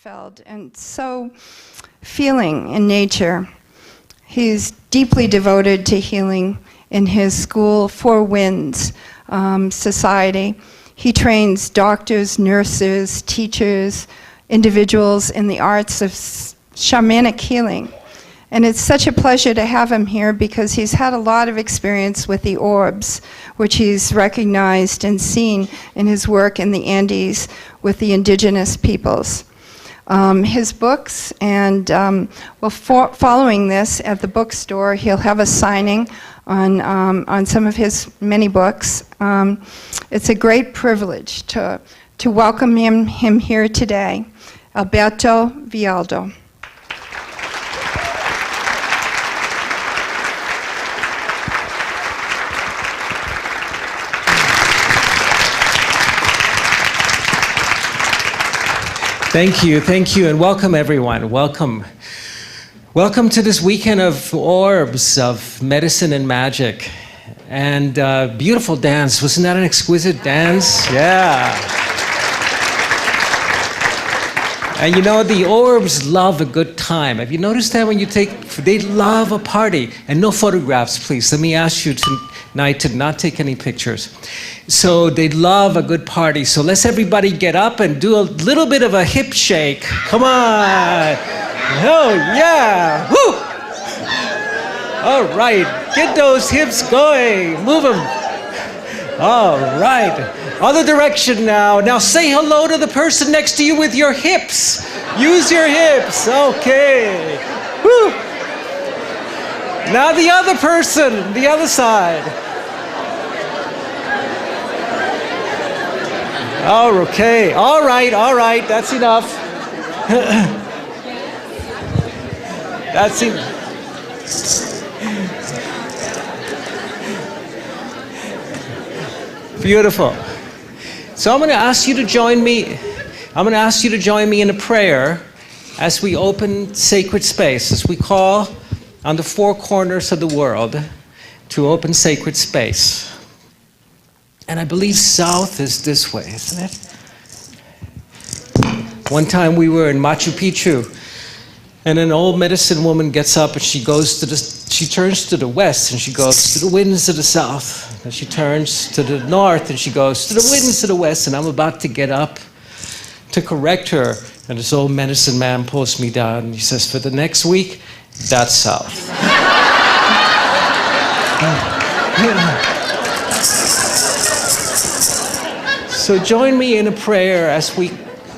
heartfelt and so feeling in nature. He's deeply devoted to healing in his school, Four Winds Society. He trains doctors, nurses, teachers, individuals in the arts of shamanic healing. And it's such a pleasure to have him here because he's had a lot of experience with the ORBS, which he's recognized and seen in his work in the Andes with the indigenous peoples. His books, and following this at the bookstore, he'll have a signing on some of his many books. It's a great privilege to welcome him here today. Alberto Villoldo. Thank you, and welcome everyone. Welcome. Welcome to this weekend of orbs, of medicine and magic. And beautiful dance. Wasn't that an exquisite dance? Yeah. And you know, the orbs love a good time. Have you noticed that when you they love a party? And no photographs, please. Let me ask you tonight to not take any pictures. So they love a good party. So let's everybody get up and do a little bit of a hip shake. Come on. Oh, yeah. Woo. All right. Get those hips going. Move them. All right. Other direction now. Now say hello to the person next to you with your hips. Use your hips. Okay. Woo. Now the other person, the other side. Oh, okay. All right. That's enough. That's enough. Beautiful. So I'm going to ask you to join me. I'm going to ask you to join me in a prayer as we open sacred space, as we call on the four corners of the world to open sacred space. And I believe south is this way, isn't it? One time we were in Machu Picchu, and an old medicine woman gets up and she turns to the west and she goes to the winds of the south. And she turns to the north and she goes to the winds of the west. And I'm about to get up to correct her. And this old medicine man pulls me down and he says, for the next week, that's south. So join me in a prayer as we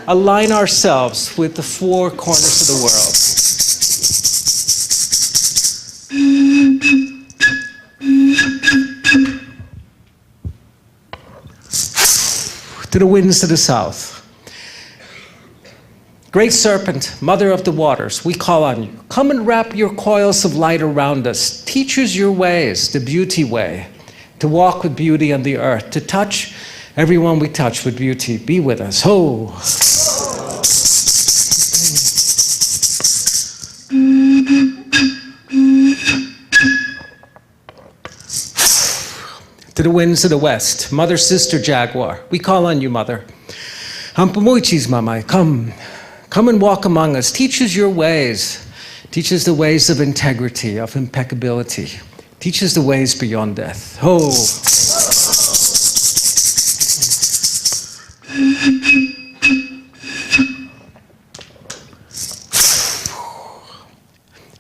align ourselves with the four corners of the world. To the winds of the south. Great serpent, mother of the waters, we call on you. Come and wrap your coils of light around us. Teach us your ways, the beauty way, to walk with beauty on the earth, to touch everyone we touch with beauty. Be with us. Ho! To the winds of the west, mother, sister, jaguar, we call on you, mother. Hampamuichis, mamai, come and walk among us. Teach us your ways. Teach us the ways of integrity, of impeccability. Teach us the ways beyond death. Ho!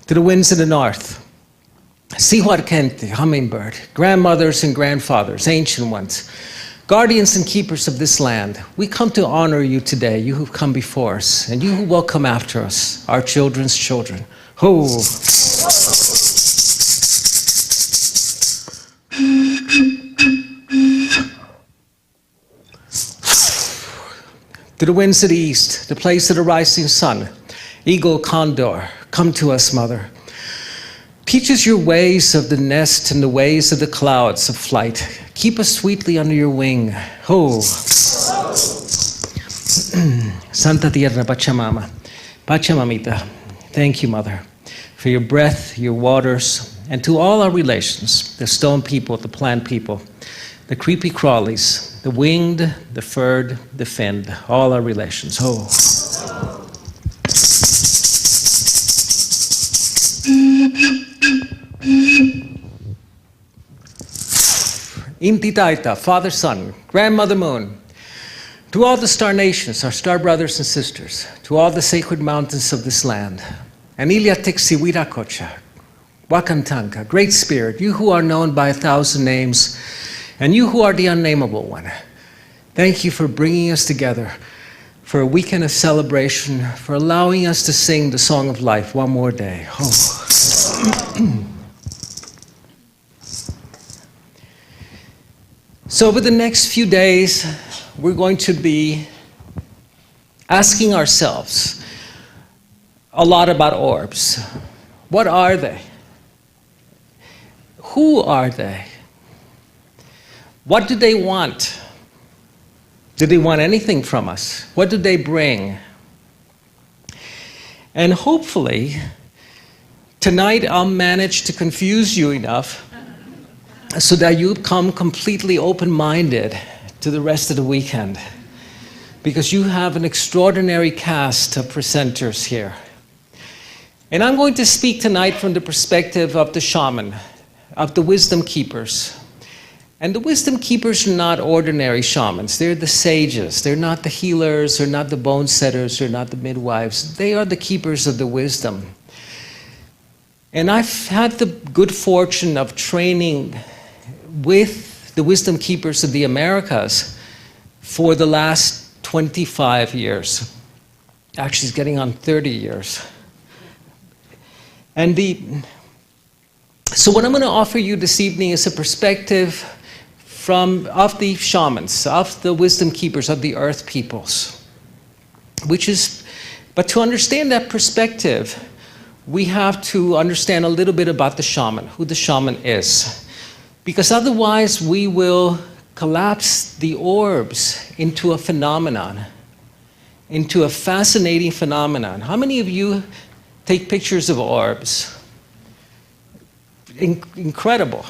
To the winds of the north. Sihuarkente, hummingbird, grandmothers and grandfathers, ancient ones, guardians and keepers of this land, we come to honor you today, you who've come before us, and you who will come after us, our children's children. Ho! To the winds of the east, the place of the rising sun, eagle, condor, come to us, mother. Teach us your ways of the nest and the ways of the clouds of flight. Keep us sweetly under your wing. Ho! Santa Tierra Pachamama, Pachamamita, thank you, Mother, for your breath, your waters, and to all our relations, the stone people, the plant people, the creepy crawlies, the winged, the furred, the finned, all our relations. Ho! Inti Taita, Father Sun, Grandmother Moon, to all the star nations, our star brothers and sisters, to all the sacred mountains of this land, Anilia Tixi Wirakocha, Wakantanka, Great Spirit, you who are known by 1,000 names, and you who are the unnameable one, thank you for bringing us together for a weekend of celebration, for allowing us to sing the song of life one more day. Oh. So over the next few days, we're going to be asking ourselves a lot about orbs. What are they? Who are they? What do they want? Do they want anything from us? What do they bring? And hopefully, tonight I'll manage to confuse you enough so that you come completely open-minded to the rest of the weekend, because you have an extraordinary cast of presenters here. And I'm going to speak tonight from the perspective of the shaman, of the wisdom keepers. And the wisdom keepers are not ordinary shamans. They're the sages. They're not the healers, they're not the bone setters, they're not the midwives. They are the keepers of the wisdom. And I've had the good fortune of training with the wisdom keepers of the Americas for the last 25 years. Actually, it's getting on 30 years. And so what I'm going to offer you this evening is a perspective of the shamans, of the wisdom keepers, of the earth peoples. But to understand that perspective, we have to understand a little bit about the shaman, who the shaman is. Because otherwise we will collapse the orbs into a phenomenon, into a fascinating phenomenon. How many of you take pictures of orbs? Incredible.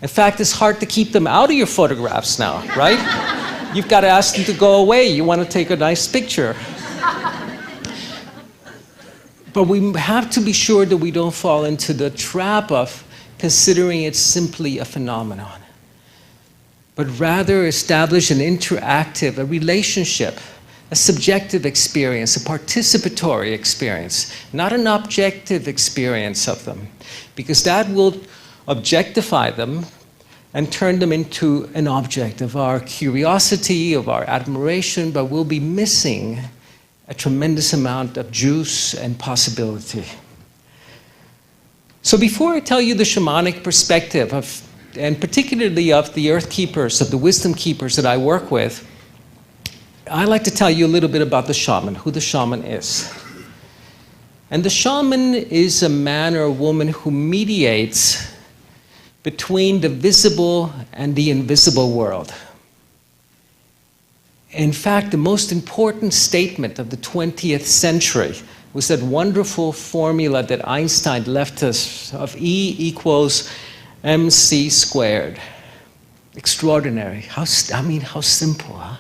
In fact, it's hard to keep them out of your photographs now, right? You've got to ask them to go away. You want to take a nice picture. But we have to be sure that we don't fall into the trap of considering it simply a phenomenon, but rather establish an interactive, a relationship, a subjective experience, a participatory experience, not an objective experience of them, because that will objectify them and turn them into an object of our curiosity, of our admiration, but we'll be missing a tremendous amount of juice and possibility. So before I tell you the shamanic perspective and particularly of the earth keepers, of the wisdom keepers that I work with, I'd like to tell you a little bit about the shaman, who the shaman is. And the shaman is a man or a woman who mediates between the visible and the invisible world. In fact, the most important statement of the 20th century was that wonderful formula that Einstein left us of E equals mc squared. Extraordinary. How simple, huh?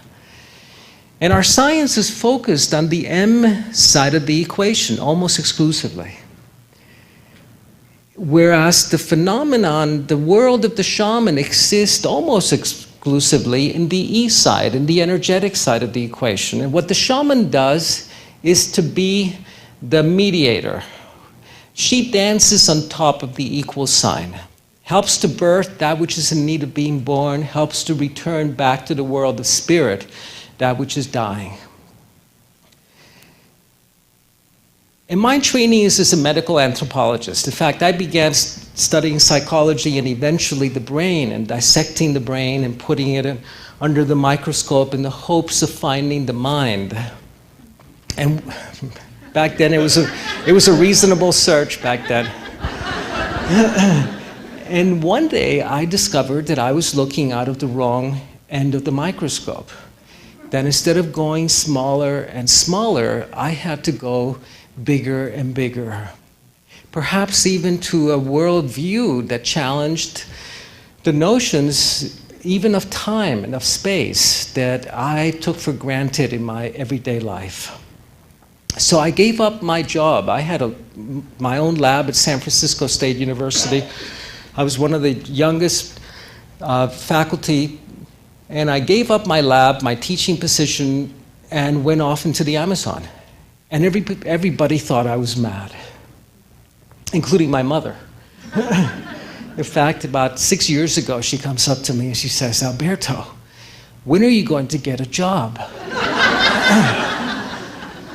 And our science is focused on the M side of the equation almost exclusively. Whereas the phenomenon, the world of the shaman, exists almost exclusively in the E side, in the energetic side of the equation. And what the shaman does is to be the mediator. She dances on top of the equal sign, helps to birth that which is in need of being born, helps to return back to the world of spirit that which is dying. And my training is as a medical anthropologist. In fact, I began studying psychology and eventually the brain and dissecting the brain and putting it under the microscope in the hopes of finding the mind. And back then, it was a reasonable search back then. And one day, I discovered that I was looking out of the wrong end of the microscope. That instead of going smaller and smaller, I had to go bigger and bigger. Perhaps even to a worldview that challenged the notions even of time and of space that I took for granted in my everyday life. So I gave up my job. I had my own lab at San Francisco State University. I was one of the youngest faculty, and I gave up my lab, my teaching position, and went off into the Amazon. And everybody thought I was mad, including my mother. In fact, about 6 years ago, she comes up to me and she says, "Alberto, when are you going to get a job?"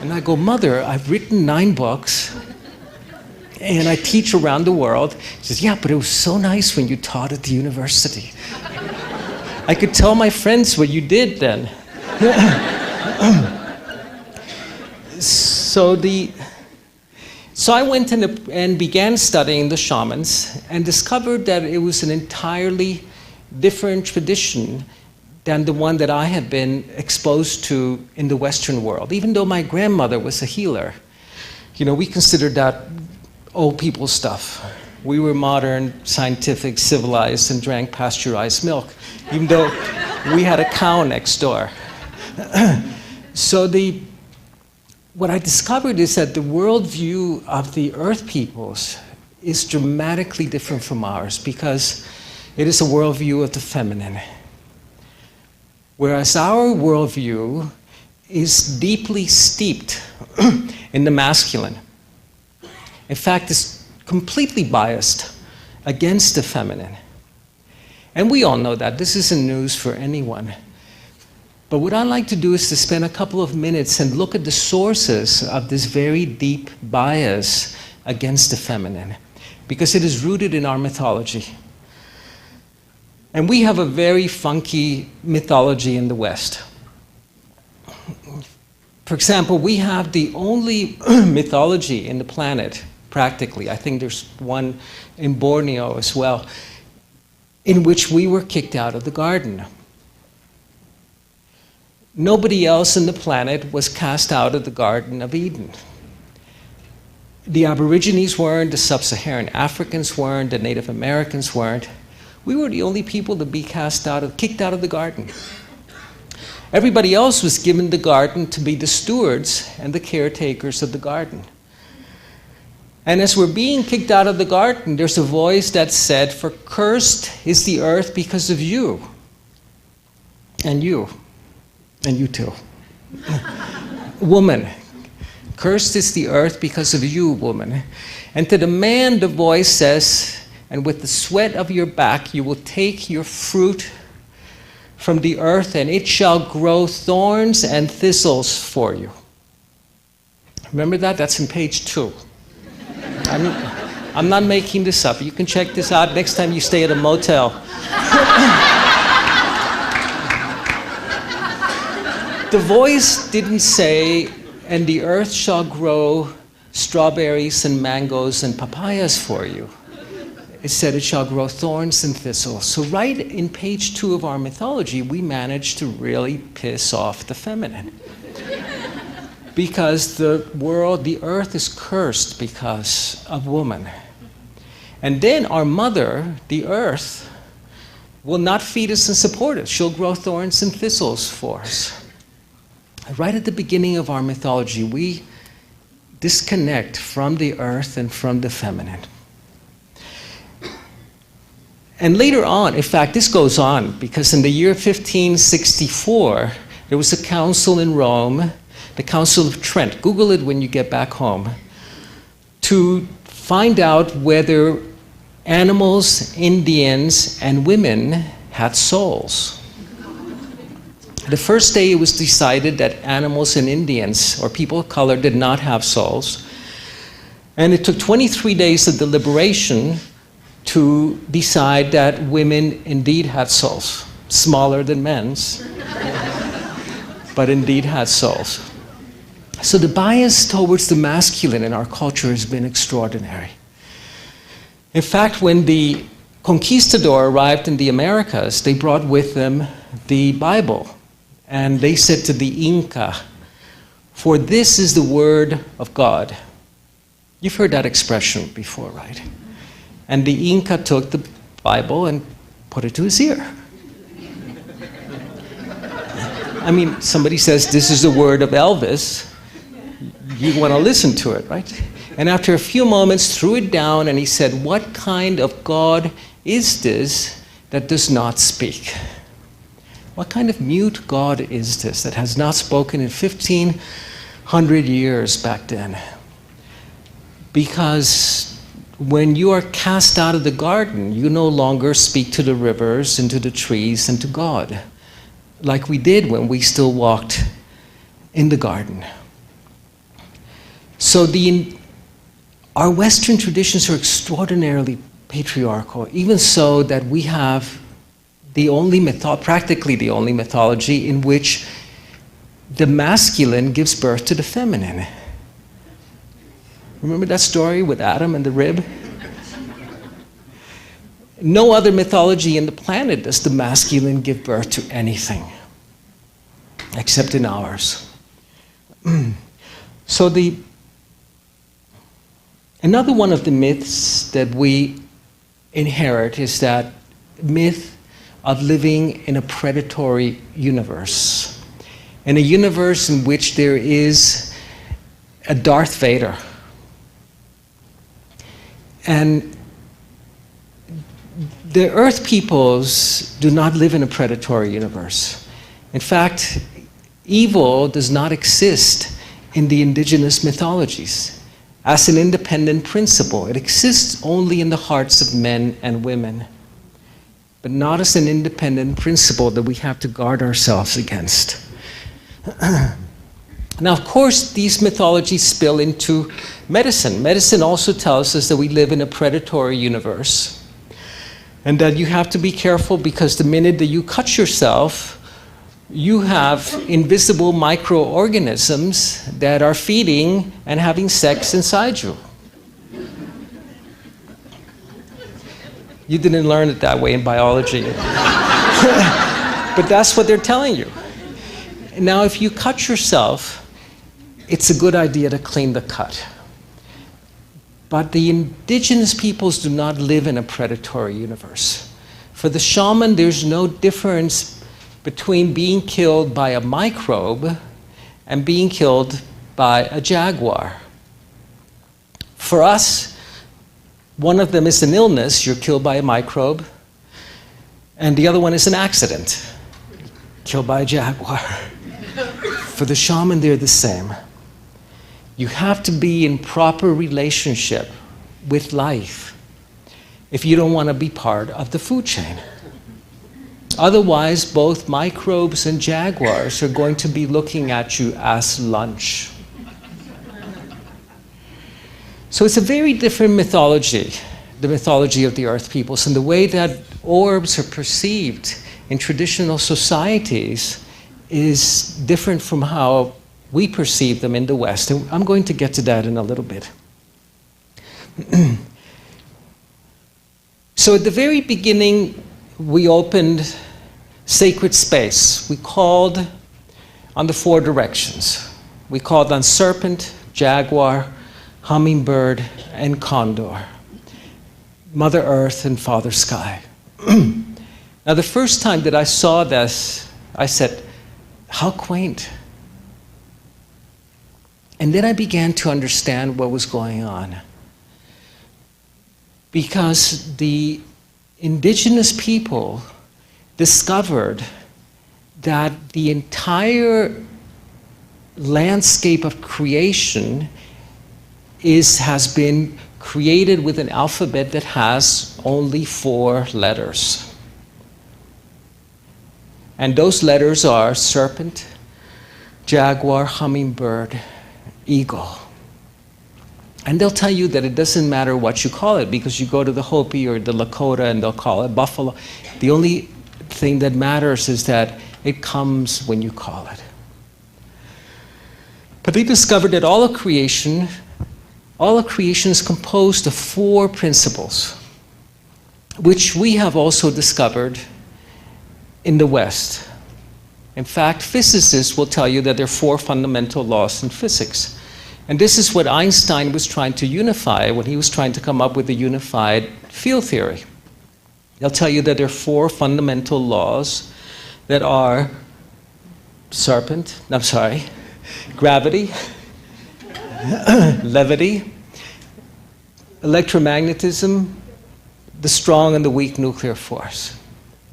And I go, "Mother, I've written 9 books, and I teach around the world." She says, "Yeah, but it was so nice when you taught at the university. I could tell my friends what you did then." So I went and began studying the shamans and discovered that it was an entirely different tradition than the one that I had been exposed to in the Western world. Even though my grandmother was a healer, we considered that old people stuff. We were modern, scientific, civilized, and drank pasteurized milk, even though we had a cow next door. So what I discovered is that the worldview of the Earth peoples is dramatically different from ours because it is a worldview of the feminine. Whereas our worldview is deeply steeped in the masculine. In fact, it's completely biased against the feminine. And we all know that. This isn't news for anyone. But what I like to do is to spend a couple of minutes and look at the sources of this very deep bias against the feminine, because it is rooted in our mythology. And we have a very funky mythology in the West. For example, we have the only mythology in the planet, practically, I think there's one in Borneo as well, in which we were kicked out of the garden. Nobody else on the planet was cast out of the Garden of Eden. The Aborigines weren't, the Sub-Saharan Africans weren't, the Native Americans weren't. We were the only people to be kicked out of the garden. Everybody else was given the garden to be the stewards and the caretakers of the garden. And as we're being kicked out of the garden, there's a voice that said, "For cursed is the earth because of you, and you. And you too." "Woman, cursed is the earth because of you, woman. And to the man the voice says, and with the sweat of your back you will take your fruit from the earth, and it shall grow thorns and thistles for you." Remember that? That's in page 2. I'm not making this up. You can check this out next time you stay at a motel. The voice didn't say, "And the earth shall grow strawberries and mangoes and papayas for you." It said, "It shall grow thorns and thistles." So right in page 2 of our mythology, we managed to really piss off the feminine. Because the earth is cursed because of woman. And then our mother, the earth, will not feed us and support us. She'll grow thorns and thistles for us. Right at the beginning of our mythology, we disconnect from the earth and from the feminine. And later on, in fact, this goes on, because in the year 1564, there was a council in Rome, the Council of Trent, Google it when you get back home, to find out whether animals, Indians, and women had souls. The first day it was decided that animals and Indians, or people of color, did not have souls. And it took 23 days of deliberation to decide that women indeed had souls, smaller than men's, but indeed had souls. So the bias towards the masculine in our culture has been extraordinary. In fact, when the conquistador arrived in the Americas, they brought with them the Bible. And they said to the Inca, "For this is the word of God." You've heard that expression before, right? And the Inca took the Bible and put it to his ear. I mean, somebody says, "This is the word of Elvis." you want to listen to it, right? And after a few moments, threw it down, and he said, "What kind of God is this that does not speak? What kind of mute God is this that has not spoken in 1,500 years back then?" Because when you are cast out of the garden, you no longer speak to the rivers and to the trees and to God, like we did when we still walked in the garden. So our Western traditions are extraordinarily patriarchal, even so that we have practically the only mythology in which the masculine gives birth to the feminine. Remember that story with Adam and the rib? No other mythology in the planet does the masculine give birth to anything, except in ours. So another one of the myths that we inherit is that myth of living in a predatory universe, in a universe in which there is a Darth Vader. And the Earth peoples do not live in a predatory universe. In fact, evil does not exist in the indigenous mythologies as an independent principle. It exists only in the hearts of men and women, but not as an independent principle that we have to guard ourselves against. Now, of course, these mythologies spill into medicine. Medicine also tells us that we live in a predatory universe, and that you have to be careful because the minute that you cut yourself, you have invisible microorganisms that are feeding and having sex inside you. You didn't learn it that way in biology. But that's what they're telling you. Now, if you cut yourself, it's a good idea to clean the cut. But the indigenous peoples do not live in a predatory universe. For the shaman, there's no difference between being killed by a microbe and being killed by a jaguar. For us, one of them is an illness, you're killed by a microbe, and the other one is an accident, killed by a jaguar. For the shaman, they're the same. You have to be in proper relationship with life if you don't want to be part of the food chain. Otherwise, both microbes and jaguars are going to be looking at you as lunch. So it's a very different mythology, the mythology of the Earth peoples, and the way that orbs are perceived in traditional societies is different from how we perceive them in the West. And I'm going to get to that in a little bit. So at the very beginning, we opened sacred space. We called on the four directions. We called on serpent, jaguar, hummingbird, and condor. Mother Earth and Father Sky. Now, the first time that I saw this, I said, how quaint. And then I began to understand what was going on. Because the indigenous people discovered that the entire landscape of creation has been created with an alphabet that has only 4 letters. And those letters are serpent, jaguar, hummingbird, eagle. And they'll tell you that it doesn't matter what you call it, because you go to the Hopi or the Lakota and they'll call it buffalo. The only thing that matters is that it comes when you call it. But they discovered that all of creation is composed of 4 principles, which we have also discovered in the West. In fact, physicists will tell you that there are 4 fundamental laws in physics. And this is what Einstein was trying to unify when he was trying to come up with a unified field theory. They'll tell you that there are 4 fundamental laws that are gravity, levity, electromagnetism, the strong and the weak nuclear force.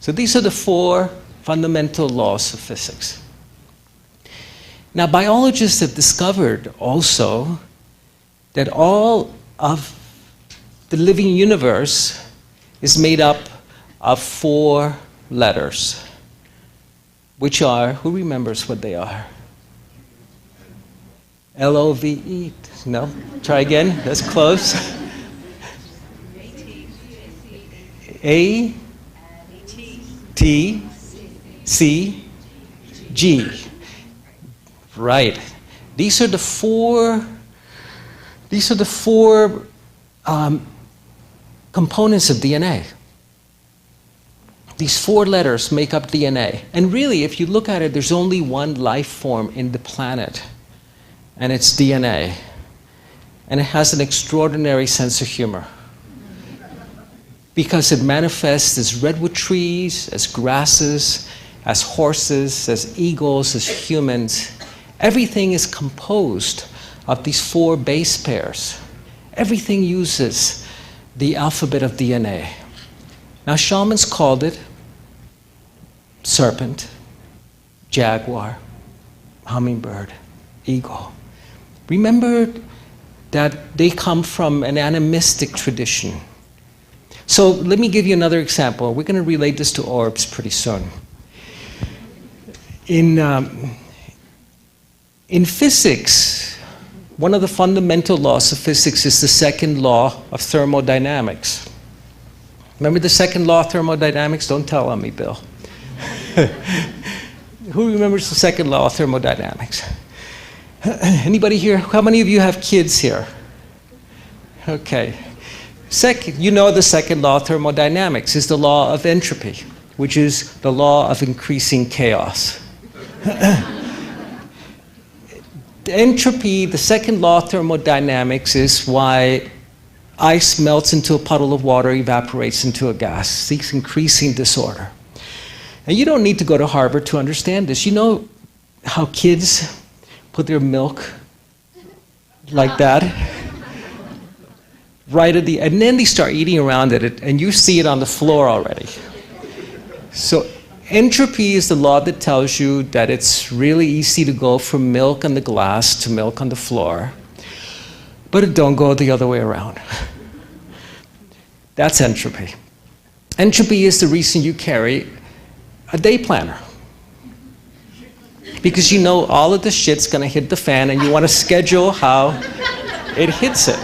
So these are the 4 fundamental laws of physics. Now, biologists have discovered also that all of the living universe is made up of 4 letters, which are, who remembers what they are? L-O-V-E. No? Try again. That's close. A, T, C, G. Right. These are the 4 components of DNA. These 4 letters make up DNA. And really, if you look at it, there's only one life form in the planet, and it's DNA. And it has an extraordinary sense of humor, because it manifests as redwood trees, as grasses, as horses, as eagles, as humans. Everything is composed of these 4 base pairs. Everything uses the alphabet of DNA. Now, shamans called it serpent, jaguar, hummingbird, eagle. Remember that they come from an animistic tradition. So let me give you another example. We're going to relate this to orbs pretty soon. In physics, one of the fundamental laws of physics is the second law of thermodynamics. Remember the second law of thermodynamics? Don't tell on me, Bill. Who remembers the second law of thermodynamics? Anybody here? How many of you have kids here? Okay. You know the second law of thermodynamics is the law of entropy, which is the law of increasing chaos. Entropy, the second law of thermodynamics, is why ice melts into a puddle of water, evaporates into a gas, seeks increasing disorder. And you don't need to go to Harvard to understand this. You know how kids put their milk like that? Right at and then they start eating around it, and you see it on the floor already. So entropy is the law that tells you that it's really easy to go from milk on the glass to milk on the floor, but it don't go the other way around. That's entropy. Entropy is the reason you carry a day planner, because you know all of the shit's gonna hit the fan and you want to schedule how it hits it.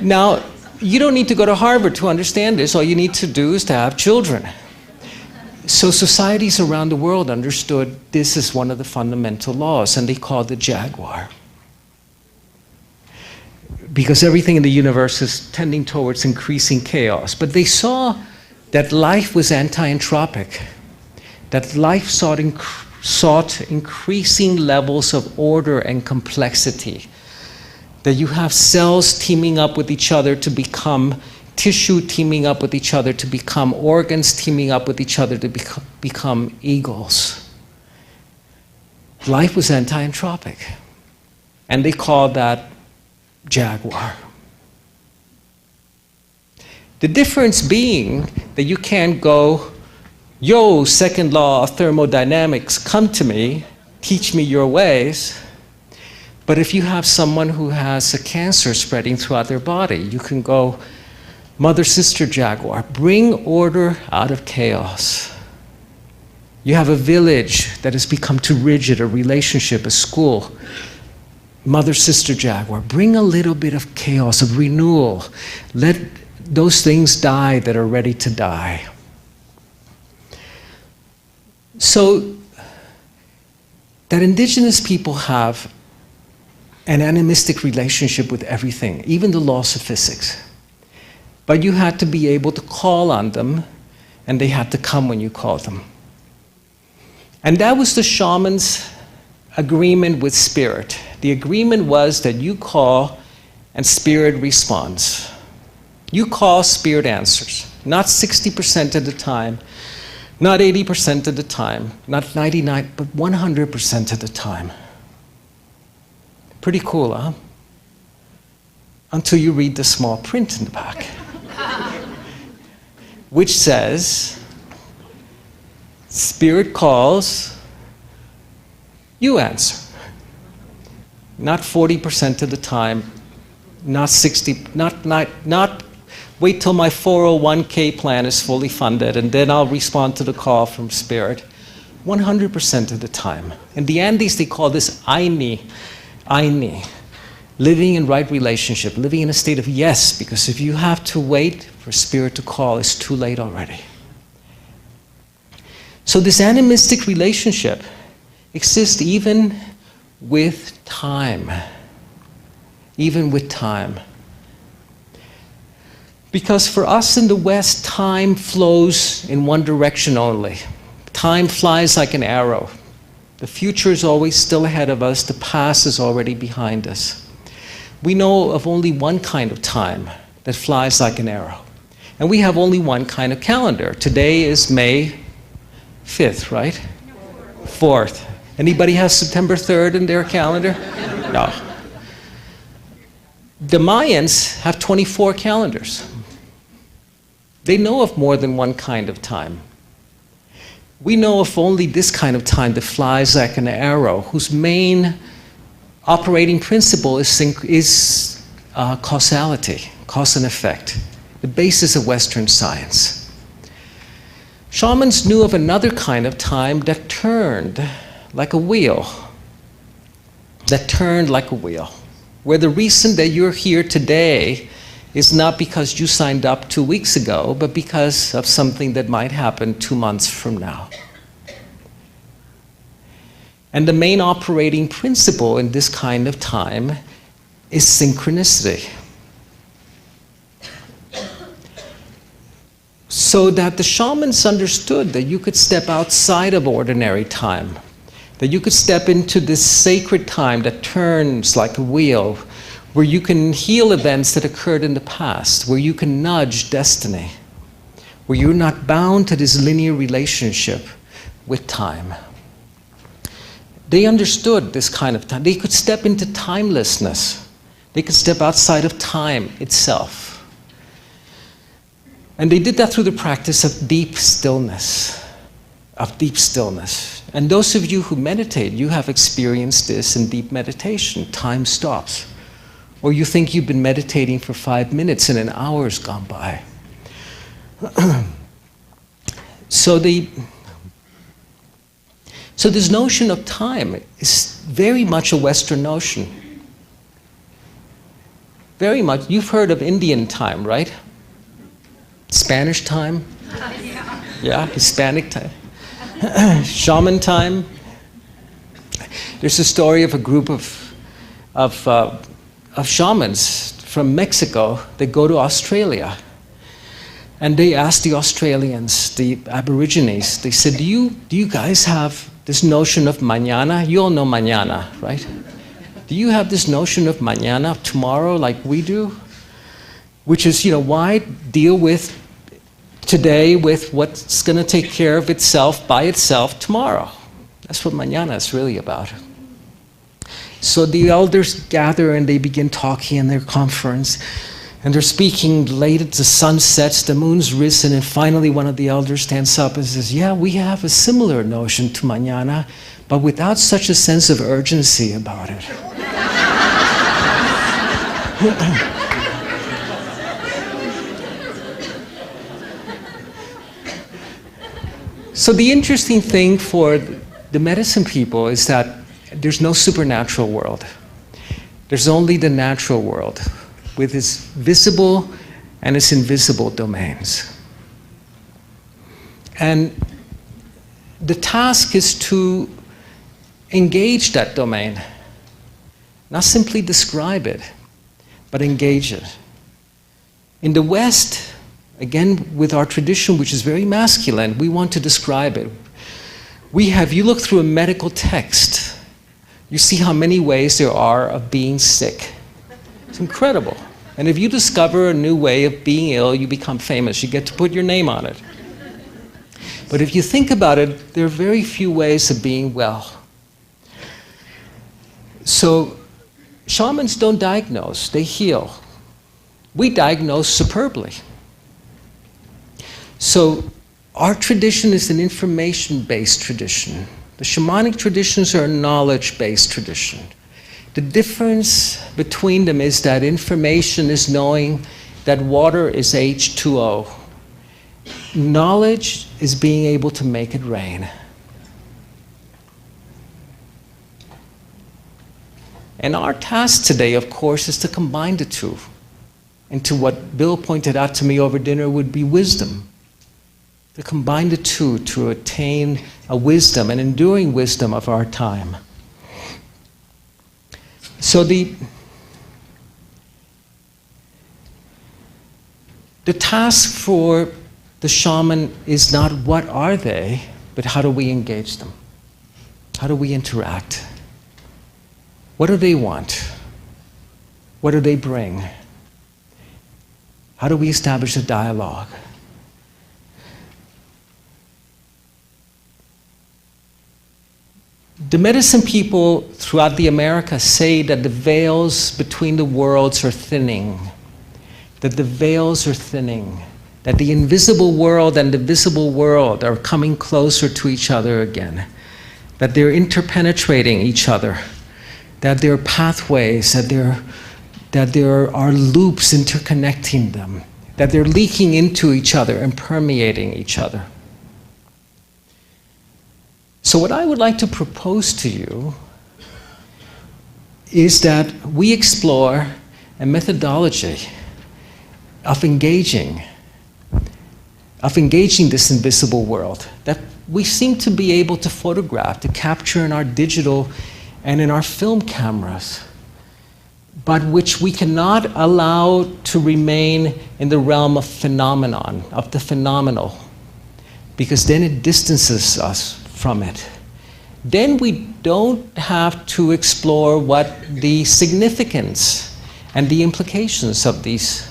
Now, you don't need to go to Harvard to understand this. All you need to do is to have children. So societies around the world understood this is one of the fundamental laws, and they called it jaguar. Because everything in the universe is tending towards increasing chaos. But they saw that life was anti-entropic, that life sought increasing levels of order and complexity, that you have cells teaming up with each other to become tissue, teaming up with each other to become organs, teaming up with each other to become eagles. Life was anti-entropic, and they called that jaguar. The difference being that you can't go, yo, second law of thermodynamics, come to me, teach me your ways. But if you have someone who has a cancer spreading throughout their body, you can go, mother, sister, jaguar, bring order out of chaos. You have a village that has become too rigid, a relationship, a school. Mother, sister, jaguar, bring a little bit of chaos, of renewal. Let those things die that are ready to die. So that indigenous people have an animistic relationship with everything, even the laws of physics. But you had to be able to call on them, and they had to come when you called them. And that was the shaman's agreement with spirit. The agreement was that you call and spirit responds. You call, spirit answers. Not 60% of the time, Not 80% of the time, not 99, but 100% of the time. Pretty cool, huh? Until you read the small print in the back, which says, Spirit calls, you answer. Not 40% of the time, not 60, not wait till my 401k plan is fully funded and then I'll respond to the call from Spirit. 100% of the time. In the Andes, they call this Aini. Living in right relationship, living in a state of yes, because if you have to wait for Spirit to call, it's too late already. So this animistic relationship exists even with time. Even with time. Because for us in the West, time flows in one direction only. Time flies like an arrow. The future is always still ahead of us. The past is already behind us. We know of only one kind of time that flies like an arrow. And we have only one kind of calendar. Today is May 5th, right? 4th. Anybody have September 3rd in their calendar? No. The Mayans have 24 calendars. They know of more than one kind of time. We know of only this kind of time that flies like an arrow, whose main operating principle is causality, cause and effect, the basis of Western science. Shamans knew of another kind of time that turned like a wheel, where the reason that you're here today is not because you signed up 2 weeks ago, but because of something that might happen 2 months from now. And the main operating principle in this kind of time is synchronicity. So that the shamans understood that you could step outside of ordinary time, that you could step into this sacred time that turns like a wheel, where you can heal events that occurred in the past, where you can nudge destiny, where you're not bound to this linear relationship with time. They understood this kind of time. They could step into timelessness. They could step outside of time itself. And they did that through the practice of deep stillness. And those of you who meditate, you have experienced this in deep meditation. Time stops. Or you think you've been meditating for 5 minutes and an hour's gone by. So this notion of time is very much a Western notion. Very much. You've heard of Indian time, right? Spanish time? Yeah, Hispanic time. Shaman time. There's a story of a group of shamans from Mexico that go to Australia. And they asked the Australians, the Aborigines, they said, do you guys have this notion of mañana? You all know mañana, right? Do you have this notion of mañana, tomorrow, like we do? Which is, why deal with today with what's going to take care of itself by itself tomorrow? That's what mañana is really about. So the elders gather and they begin talking in their conference. And they're speaking late as the sun sets, the moon's risen, and finally one of the elders stands up and says, yeah, we have a similar notion to mañana, but without such a sense of urgency about it. So the interesting thing for the medicine people is that there's no supernatural world. There's only the natural world with its visible and its invisible domains. And the task is to engage that domain, not simply describe it, but engage it. In the West, again, with our tradition, which is very masculine, we want to describe it. You look through a medical text, you see how many ways there are of being sick. It's incredible. And if you discover a new way of being ill, you become famous. You get to put your name on it. But if you think about it, there are very few ways of being well. So shamans don't diagnose, they heal. We diagnose superbly. So our tradition is an information-based tradition. The shamanic traditions are a knowledge-based tradition. The difference between them is that information is knowing that water is H2O. Knowledge is being able to make it rain. And our task today, of course, is to combine the two into what Bill pointed out to me over dinner would be wisdom. To combine the two to attain a wisdom, an enduring wisdom of our time. So the task for the shaman is not what are they, but how do we engage them? How do we interact? What do they want? What do they bring? How do we establish a dialogue? The medicine people throughout the Americas say that the veils between the worlds are thinning, that the veils are thinning, that the invisible world and the visible world are coming closer to each other again, that they're interpenetrating each other, that there are pathways, that there are loops interconnecting them, that they're leaking into each other and permeating each other. So what I would like to propose to you is that we explore a methodology of engaging this invisible world that we seem to be able to photograph, to capture in our digital and in our film cameras, but which we cannot allow to remain in the realm of phenomenon, of the phenomenal, because then it distances us from it. Then we don't have to explore what the significance and the implications of these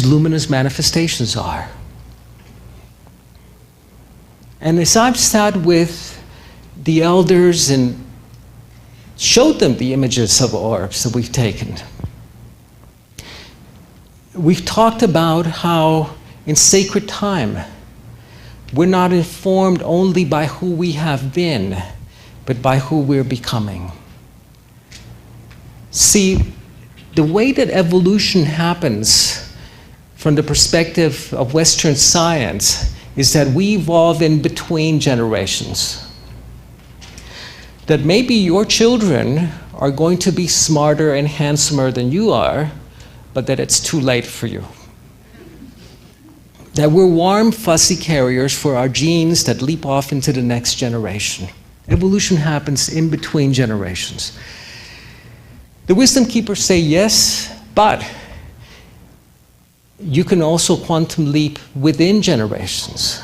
luminous manifestations are. And as I've sat with the elders and showed them the images of orbs that we've taken, we've talked about how in sacred time, we're not informed only by who we have been, but by who we're becoming. See, the way that evolution happens from the perspective of Western science is that we evolve in between generations. That maybe your children are going to be smarter and handsomer than you are, but that it's too late for you. That we're warm, fussy carriers for our genes that leap off into the next generation. Evolution happens in between generations. The wisdom keepers say yes, but you can also quantum leap within generations.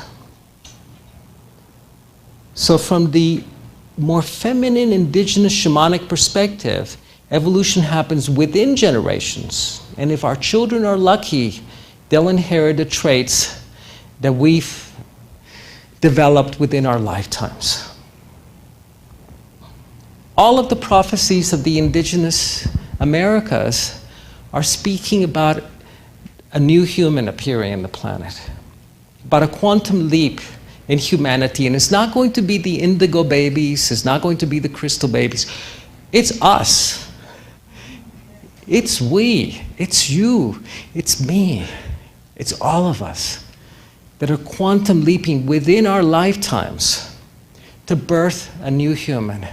So from the more feminine, indigenous, shamanic perspective, evolution happens within generations. And if our children are lucky, they'll inherit the traits that we've developed within our lifetimes. All of the prophecies of the indigenous Americas are speaking about a new human appearing on the planet, about a quantum leap in humanity. And it's not going to be the indigo babies, it's not going to be the crystal babies. It's us. It's we. It's you. It's me. It's all of us that are quantum leaping within our lifetimes to birth a new human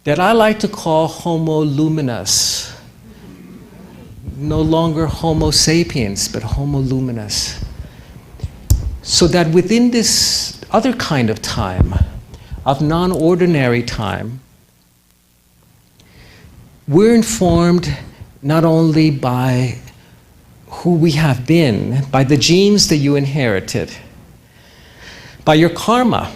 that I like to call Homo luminous. No longer Homo sapiens, but Homo luminous. So that within this other kind of time, of non-ordinary time, we're informed not only by who we have been, by the genes that you inherited, by your karma,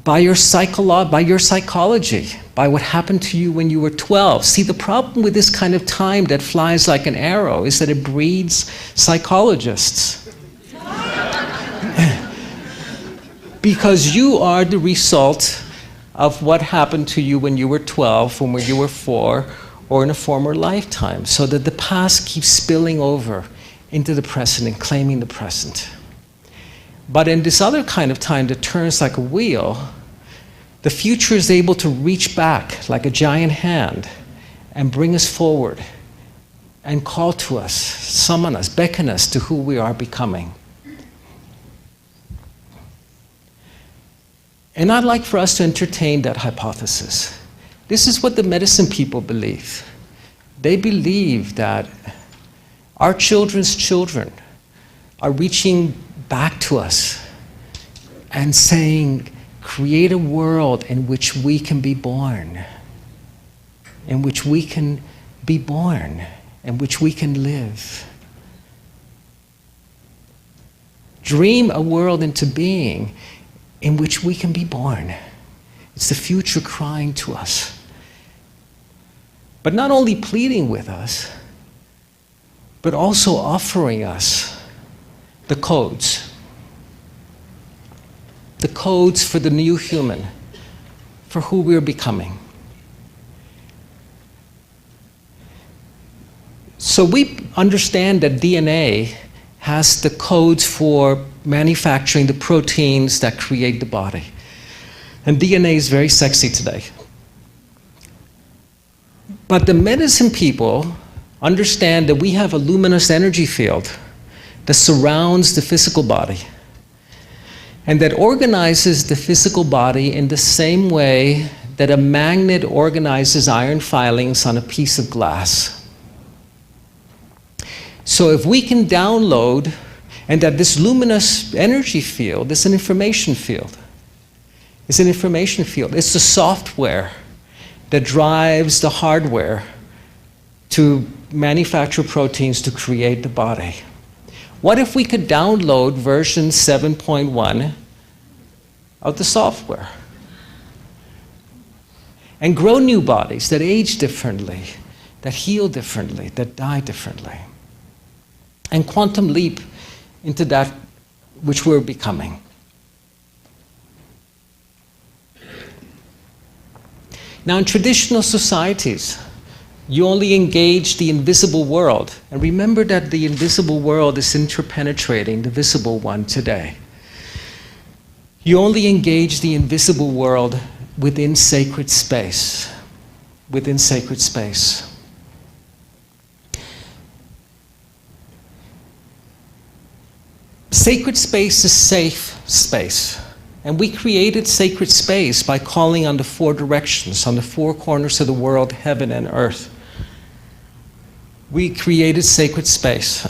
by your psychology, by what happened to you when you were 12. See, the problem with this kind of time that flies like an arrow is that it breeds psychologists. Because you are the result of what happened to you when you were 12, when you were 4, or in a former lifetime, so that the past keeps spilling over into the present and claiming the present. But in this other kind of time that turns like a wheel, the future is able to reach back like a giant hand and bring us forward and call to us, summon us, beckon us to who we are becoming. And I'd like for us to entertain that hypothesis. This is what the medicine people believe. They believe that our children's children are reaching back to us and saying, create a world in which we can be born, in which we can be born, in which we can live. Dream a world into being in which we can be born. It's the future crying to us. But not only pleading with us, but also offering us the codes. The codes for the new human, for who we're becoming. So we understand that DNA has the codes for manufacturing the proteins that create the body. And DNA is very sexy today. But the medicine people understand that we have a luminous energy field that surrounds the physical body and that organizes the physical body in the same way that a magnet organizes iron filings on a piece of glass. So if we can download, and that this luminous energy field is an information field. It's an information field. It's the software that drives the hardware to manufacture proteins to create the body. What if we could download version 7.1 of the software and grow new bodies that age differently, that heal differently, that die differently, and quantum leap into that which we're becoming? Now, in traditional societies, you only engage the invisible world. And remember that the invisible world is interpenetrating the visible one today. You only engage the invisible world within sacred space. Within sacred space. Sacred space is safe space. And we created sacred space by calling on the 4 directions, on the 4 corners of the world, heaven and earth. We created sacred space.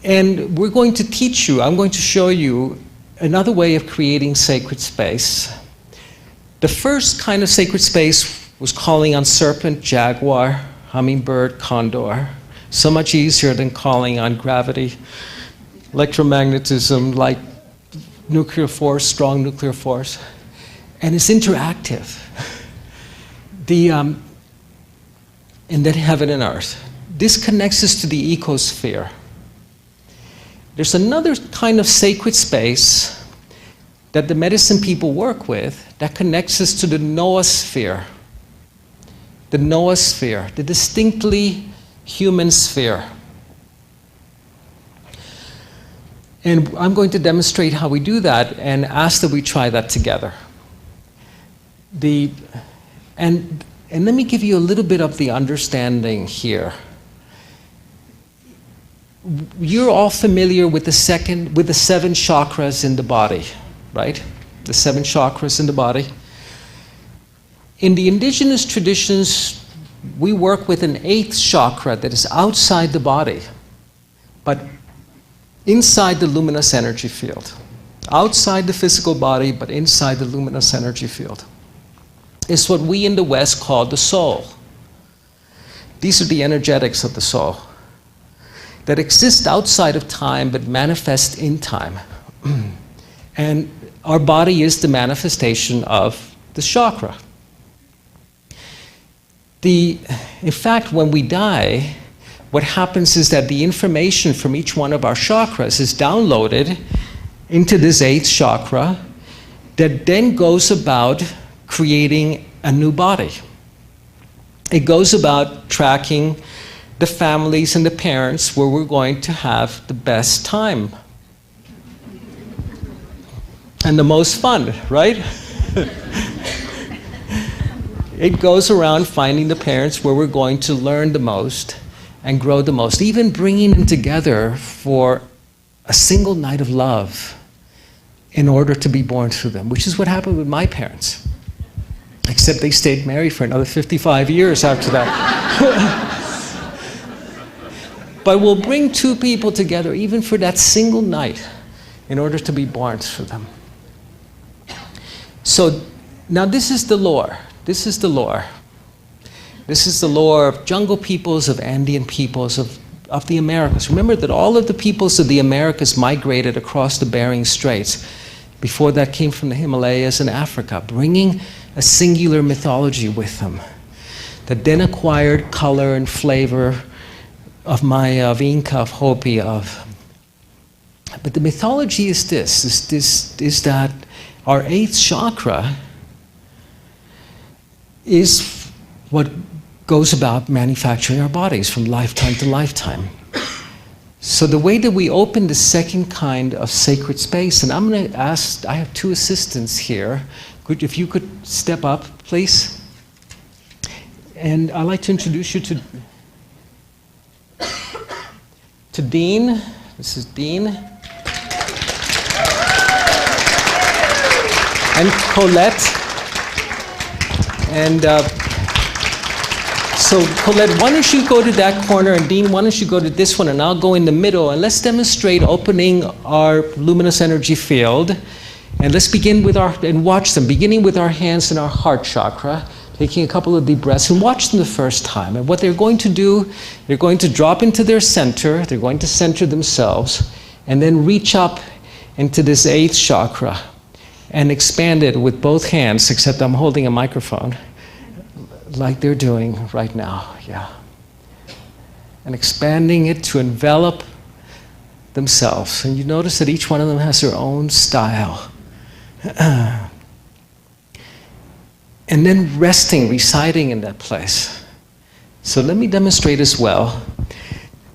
And we're going to teach you, I'm going to show you another way of creating sacred space. The first kind of sacred space was calling on serpent, jaguar, hummingbird, condor. So much easier than calling on gravity, electromagnetism, light, nuclear force, strong nuclear force. And it's interactive. And then heaven and earth. This connects us to the ecosphere. There's another kind of sacred space that the medicine people work with that connects us to the noosphere. The noosphere, the distinctly human sphere. And I'm going to demonstrate how we do that and ask that we try that together. And let me give you a little bit of the understanding here. You're all familiar with the 7 chakras in the body, right? The 7 chakras in the body. In the indigenous traditions, we work with an 8th chakra that is outside the body, but inside the luminous energy field. Outside the physical body, but inside the luminous energy field. It's what we in the West call the soul. These are the energetics of the soul that exist outside of time but manifest in time. And our body is the manifestation of the chakra. In fact, when we die, what happens is that the information from each one of our chakras is downloaded into this 8th chakra that then goes about creating a new body. It goes about tracking the families and the parents where we're going to have the best time and the most fun, right? It goes around finding the parents where we're going to learn the most and grow the most, even bringing them together for a single night of love in order to be born through them, which is what happened with my parents. Except they stayed married for another 55 years after that. But we'll bring two people together, even for that single night, in order to be born through them. So now this is the lore. This is the lore. This is the lore of jungle peoples, of Andean peoples, of the Americas. Remember that all of the peoples of the Americas migrated across the Bering Straits. Before that came from the Himalayas and Africa, bringing a singular mythology with them that then acquired color and flavor of Maya, of Inca, of Hopi, of... But the mythology is is that our 8th chakra is what goes about manufacturing our bodies from lifetime to lifetime. So the way that we open the second kind of sacred space, and I'm going to ask, I have two assistants here. If you could step up, please. And I'd like to introduce you to Dean. This is Dean. And Colette. And so Colette, why don't you go to that corner, and Dean, why don't you go to this one, and I'll go in the middle, and let's demonstrate opening our luminous energy field. And let's begin with and watch them, beginning with our hands in our heart chakra, taking a couple of deep breaths, and watch them the first time. And what they're going to do, they're going to drop into their center, they're going to center themselves, and then reach up into this 8th chakra and expand it with both hands, except I'm holding a microphone, like they're doing right now, yeah. And expanding it to envelop themselves. And you notice that each one of them has their own style. And then resting, residing in that place. So let me demonstrate as well.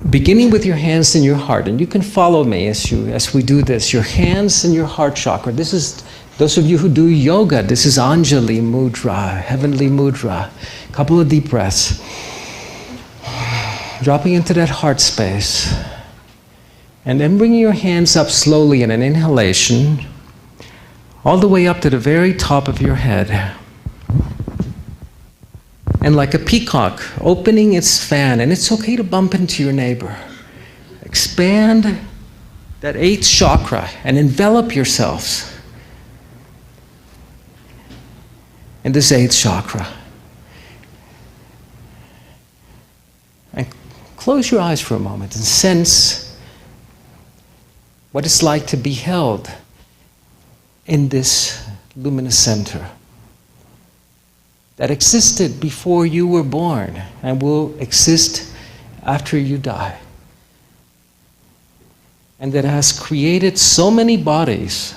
Beginning with your hands in your heart, and you can follow me as we do this. Your hands in your heart chakra. This is, those of you who do yoga, this is Anjali Mudra, heavenly mudra. A couple of deep breaths. Dropping into that heart space. And then bringing your hands up slowly in an inhalation, all the way up to the very top of your head. And like a peacock, opening its fan, and it's okay to bump into your neighbor. Expand that 8th chakra and envelop yourselves in this 8th chakra. And close your eyes for a moment and sense what it's like to be held in this luminous center that existed before you were born and will exist after you die. And that has created so many bodies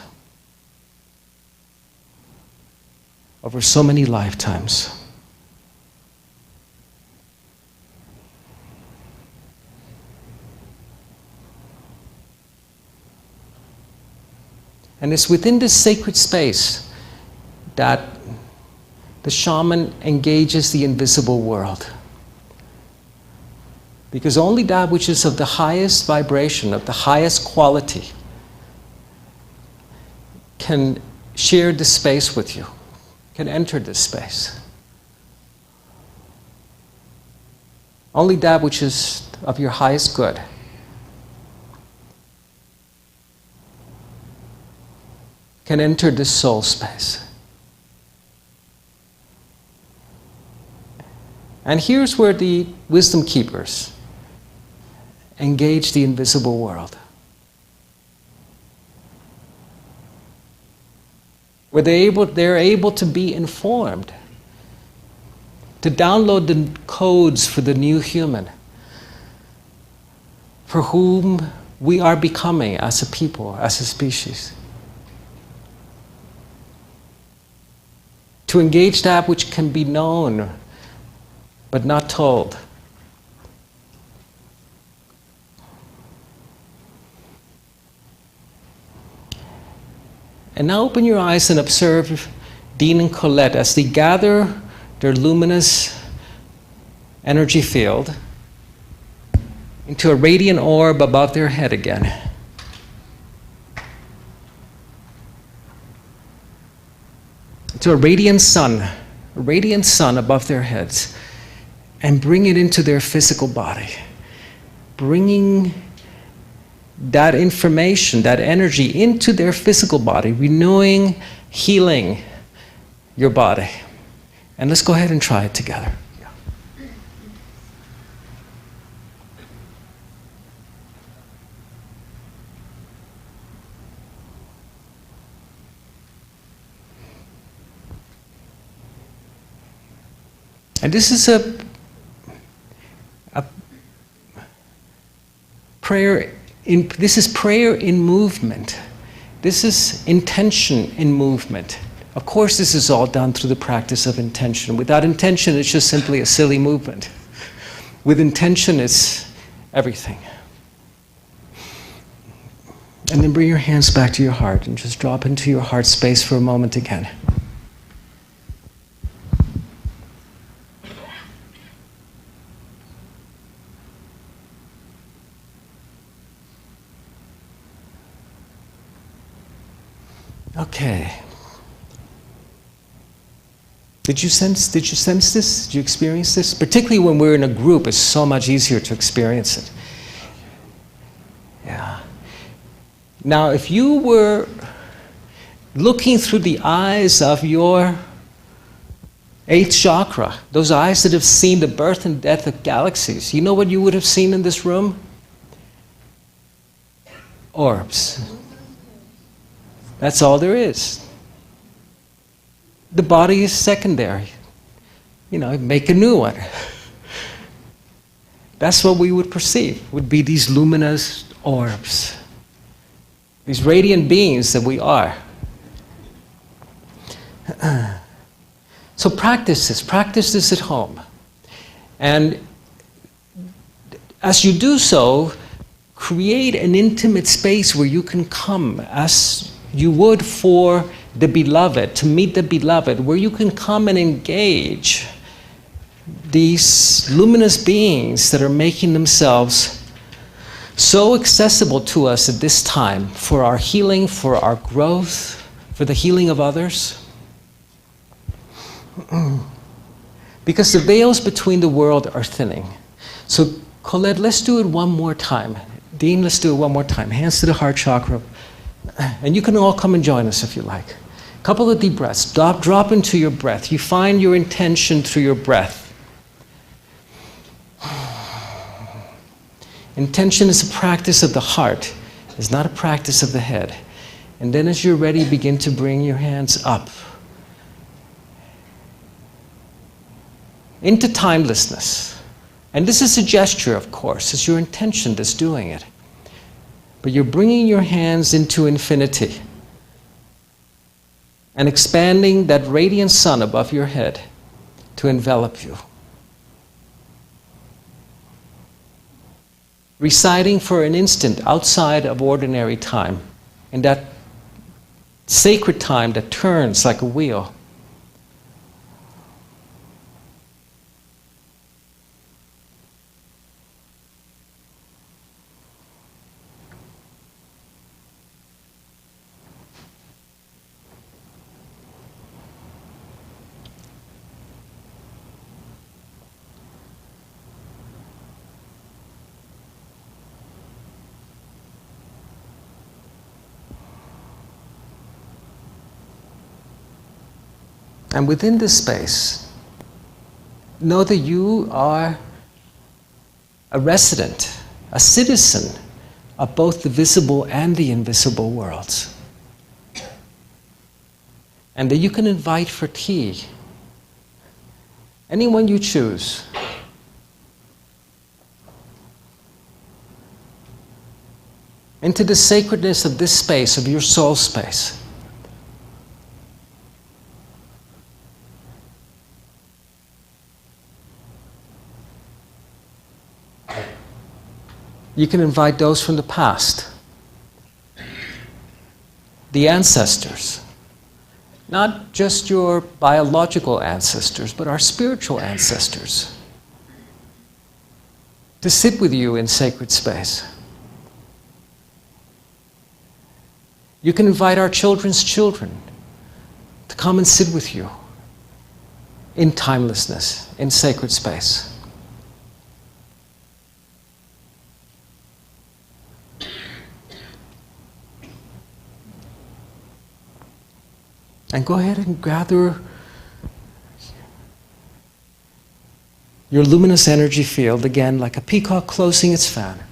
over so many lifetimes. And it's within this sacred space that the shaman engages the invisible world. Because only that which is of the highest vibration, of the highest quality, can share this space with you, can enter this space. Only that which is of your highest good can enter this soul space. And here's where the wisdom keepers engage the invisible world. Where they're able to be informed, to download the codes for the new human, for whom we are becoming as a people, as a species. To engage that which can be known but not told. And now open your eyes and observe Dean and Colette as they gather their luminous energy field into a radiant orb above their head again. To a radiant sun above their heads, and bring it into their physical body, bringing that information, that energy into their physical body, renewing, healing your body. And let's go ahead and try it together. And this is a prayer. This is prayer in movement. This is intention in movement. Of course, this is all done through the practice of intention. Without intention, it's just simply a silly movement. With intention, it's everything. And then bring your hands back to your heart and just drop into your heart space for a moment again. Okay. Did you sense this? Did you experience this? Particularly when we're in a group, it's so much easier to experience it. Yeah. Now, if you were looking through the eyes of your 8th chakra, those eyes that have seen the birth and death of galaxies, you know what you would have seen in this room? Orbs. That's all there is. The body is secondary. You know, make a new one. That's what we would perceive, would be these luminous orbs. These radiant beings that we are. So practice this at home. And as you do so, create an intimate space where you can come as you would for the beloved, to meet the beloved, where you can come and engage these luminous beings that are making themselves so accessible to us at this time for our healing, for our growth, for the healing of others. Because the veils between the world are thinning. So Colette, let's do it one more time. Dean, let's do it one more time. Hands to the heart chakra. And you can all come and join us if you like. A couple of deep breaths. Drop into your breath. You find your intention through your breath. Intention is a practice of the heart. It's not a practice of the head. And then as you're ready, begin to bring your hands up into timelessness. And this is a gesture, of course. It's your intention that's doing it. But you're bringing your hands into infinity and expanding that radiant sun above your head to envelop you. Reciting for an instant outside of ordinary time, in that sacred time that turns like a wheel. And within this space, know that you are a resident, a citizen of both the visible and the invisible worlds. And that you can invite for tea anyone you choose. into the sacredness of this space, of your soul space. You can invite those from the past, the ancestors, not just your biological ancestors, but our spiritual ancestors, to sit with you in sacred space. You can invite our children's children to come and sit with you in timelessness, in sacred space. And go ahead and gather your luminous energy field again, like a peacock closing its fan.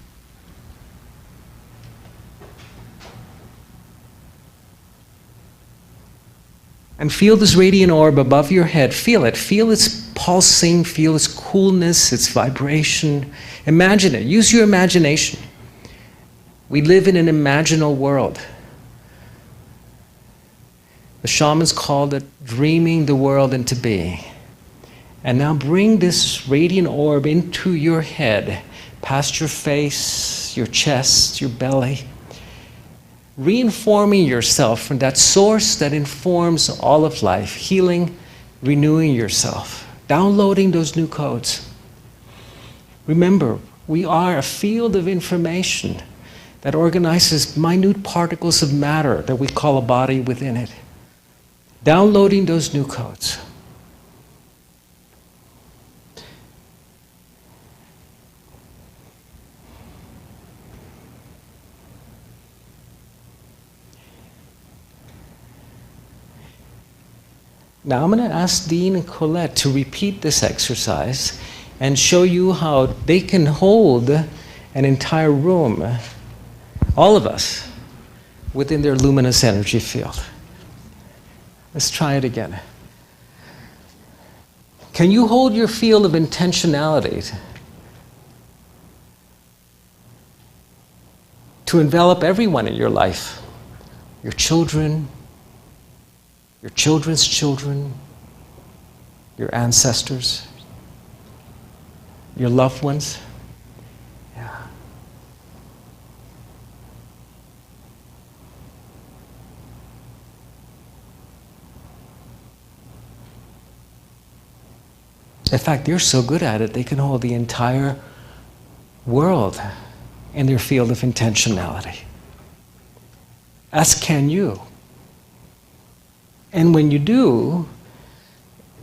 And feel this radiant orb above your head. Feel it. Feel its pulsing. Feel its coolness, its vibration. Imagine it. Use your imagination. We live in an imaginal world. The shamans called it dreaming the world into being. And now bring this radiant orb into your head, past your face, your chest, your belly, reinforming yourself from that source that informs all of life, healing, renewing yourself, downloading those new codes. Remember, we are a field of information that organizes minute particles of matter that we call a body within it. Downloading those new codes. Now I'm going to ask Dean and Colette to repeat this exercise and show you how they can hold an entire room, all of us, within their luminous energy field. Let's try it again. Can you hold your field of intentionality to envelop everyone in your life? Your children, your children's children, your ancestors, your loved ones? Yeah. In fact, they're so good at it, they can hold the entire world in their field of intentionality. As can you. And when you do,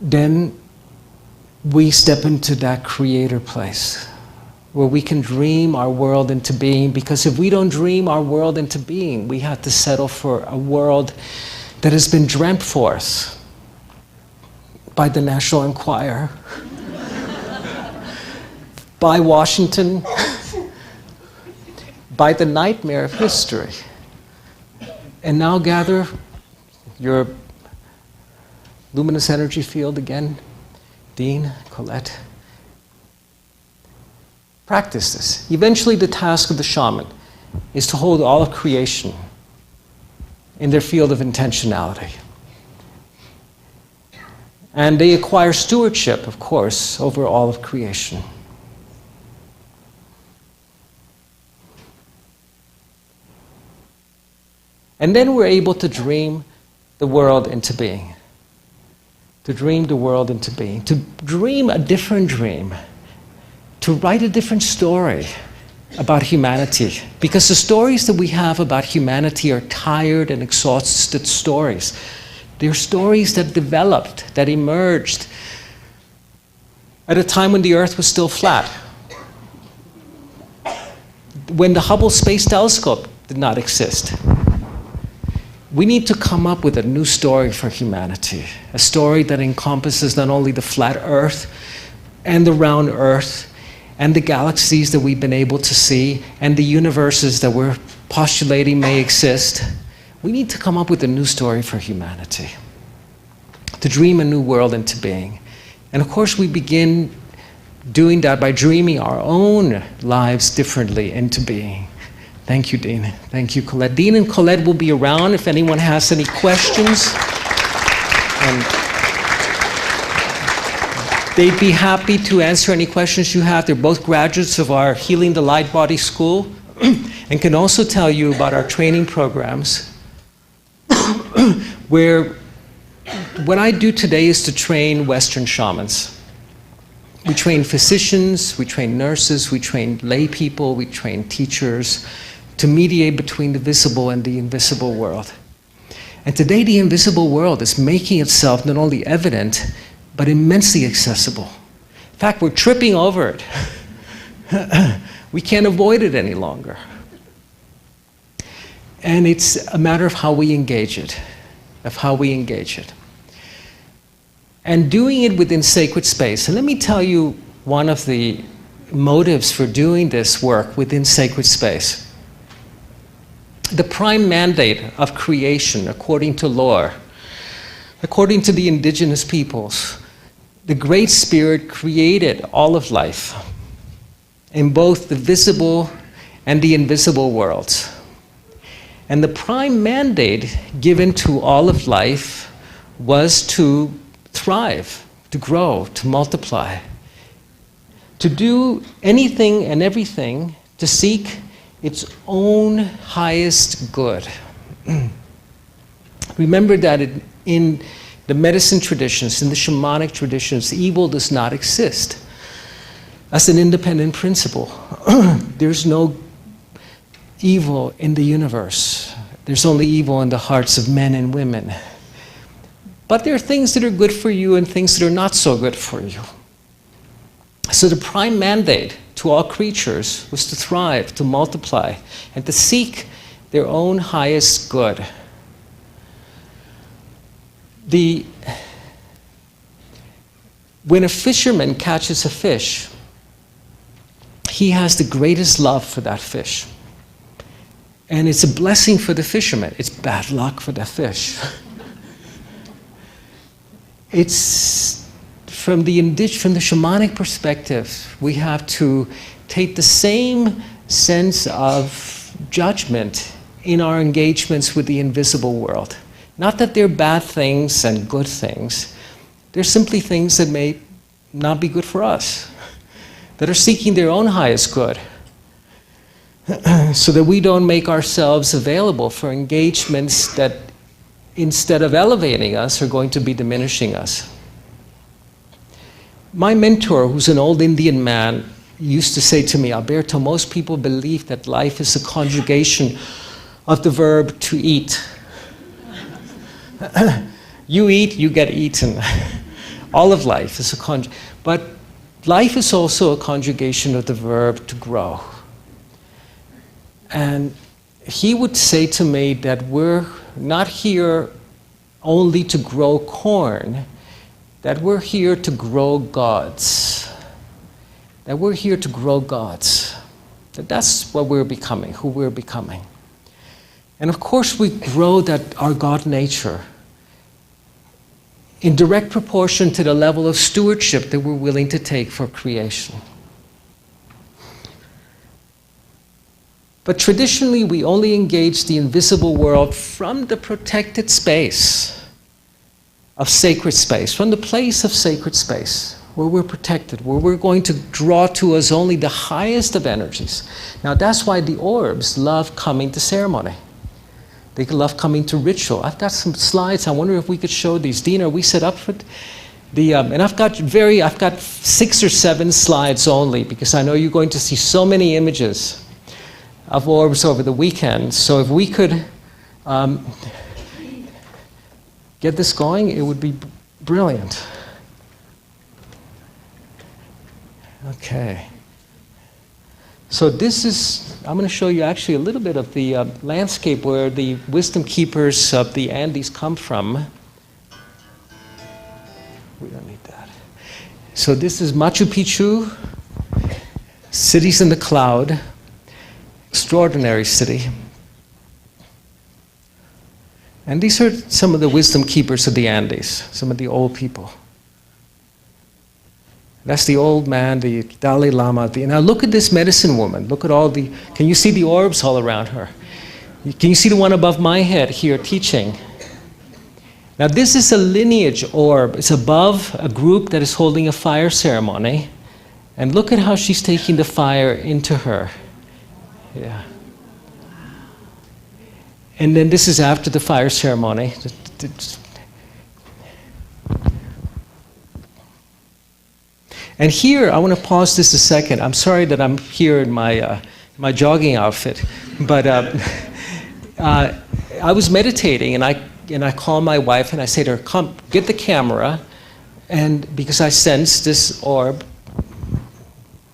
then we step into that creator place where we can dream our world into being, because if we don't dream our world into being, we have to settle for a world that has been dreamt for us by the National Enquirer, by Washington, by the nightmare of history. And now gather your luminous energy field again, Dean, Colette. Practice this. Eventually the task of the shaman is to hold all of creation in their field of intentionality. And they acquire stewardship, of course, over all of creation. And then we're able to dream the world into being. To dream the world into being. To dream a different dream. To write a different story about humanity. Because the stories that we have about humanity are tired and exhausted stories. They're stories that developed, that emerged at a time when the Earth was still flat. When the Hubble Space Telescope did not exist. We need to come up with a new story for humanity. A story that encompasses not only the flat Earth and the round Earth and the galaxies that we've been able to see and the universes that we're postulating may exist. We need to come up with a new story for humanity, to dream a new world into being. And of course we begin doing that by dreaming our own lives differently into being, Thank you, Dean. Thank you, Colette. Dean and Colette will be around if anyone has any questions. And they'd be happy to answer any questions you have. They're both graduates of our Healing the Light Body School and can also tell you about our training programs where what I do today is to train Western shamans. We train physicians, we train nurses, we train lay people, we train teachers to mediate between the visible and the invisible world. And today the invisible world is making itself not only evident, but immensely accessible. In fact, we're tripping over it. We can't avoid it any longer. And it's a matter of how we engage it, And doing it within sacred space. And let me tell you one of the motives for doing this work within sacred space. The prime mandate of creation, according to lore, according to the indigenous peoples, the Great Spirit created all of life in both the visible and the invisible worlds. And the prime mandate given to all of life was to thrive, to grow, to multiply, to do anything and everything to seek its own highest good. Remember that in the medicine traditions, in the shamanic traditions, evil does not exist as an independent principle. There's no evil in the universe. There's only evil in the hearts of men and women. But there are things that are good for you and things that are not so good for you. So the prime mandate to all creatures was to thrive, to multiply, and to seek their own highest good. When a fisherman catches a fish, he has the greatest love for that fish. And it's a blessing for the fisherman. It's bad luck for the fish. It's from the shamanic perspective, we have to take the same sense of judgment in our engagements with the invisible world. Not that they're bad things and good things. They're simply things that may not be good for us, that are seeking their own highest good, so that we don't make ourselves available for engagements that, instead of elevating us, are going to be diminishing us. My mentor, who's an old Indian man, used to say to me, Alberto, most people believe that life is a conjugation of the verb to eat. You eat, you get eaten. All of life is a conjugation. But life is also a conjugation of the verb to grow. And he would say to me that we're not here only to grow corn, that we're here to grow gods. That we're here to grow gods. That's what we're becoming, who we're becoming. And of course we grow our God nature in direct proportion to the level of stewardship that we're willing to take for creation. But traditionally, we only engage the invisible world from the protected space of sacred space, from the place of sacred space, where we're protected, where we're going to draw to us only the highest of energies. Now, that's why the orbs love coming to ceremony. They love coming to ritual. I've got some slides. I wonder if we could show these. Dean, are we set up for and I've got 6 or 7 slides only, because I know you're going to see so many images of orbs over the weekend. So if we could get this going, it would be brilliant. Okay. So I'm going to show you actually a little bit of the landscape where the wisdom keepers of the Andes come from. We don't need that. So this is Machu Picchu, cities in the cloud, extraordinary city. And these are some of the wisdom keepers of the Andes, some of the old people. That's the old man, the Dalai Lama. Now look at this medicine woman. Look at all the, can you see the orbs all around her? Can you see the one above my head here teaching? Now this is a lineage orb. It's above a group that is holding a fire ceremony. And look at how she's taking the fire into her. Yeah. And then this is after the fire ceremony. And here, I want to pause this a second. I'm sorry that I'm here in my jogging outfit, but I was meditating, and I call my wife, and I say to her, "Come, get the camera," and because I sensed this orb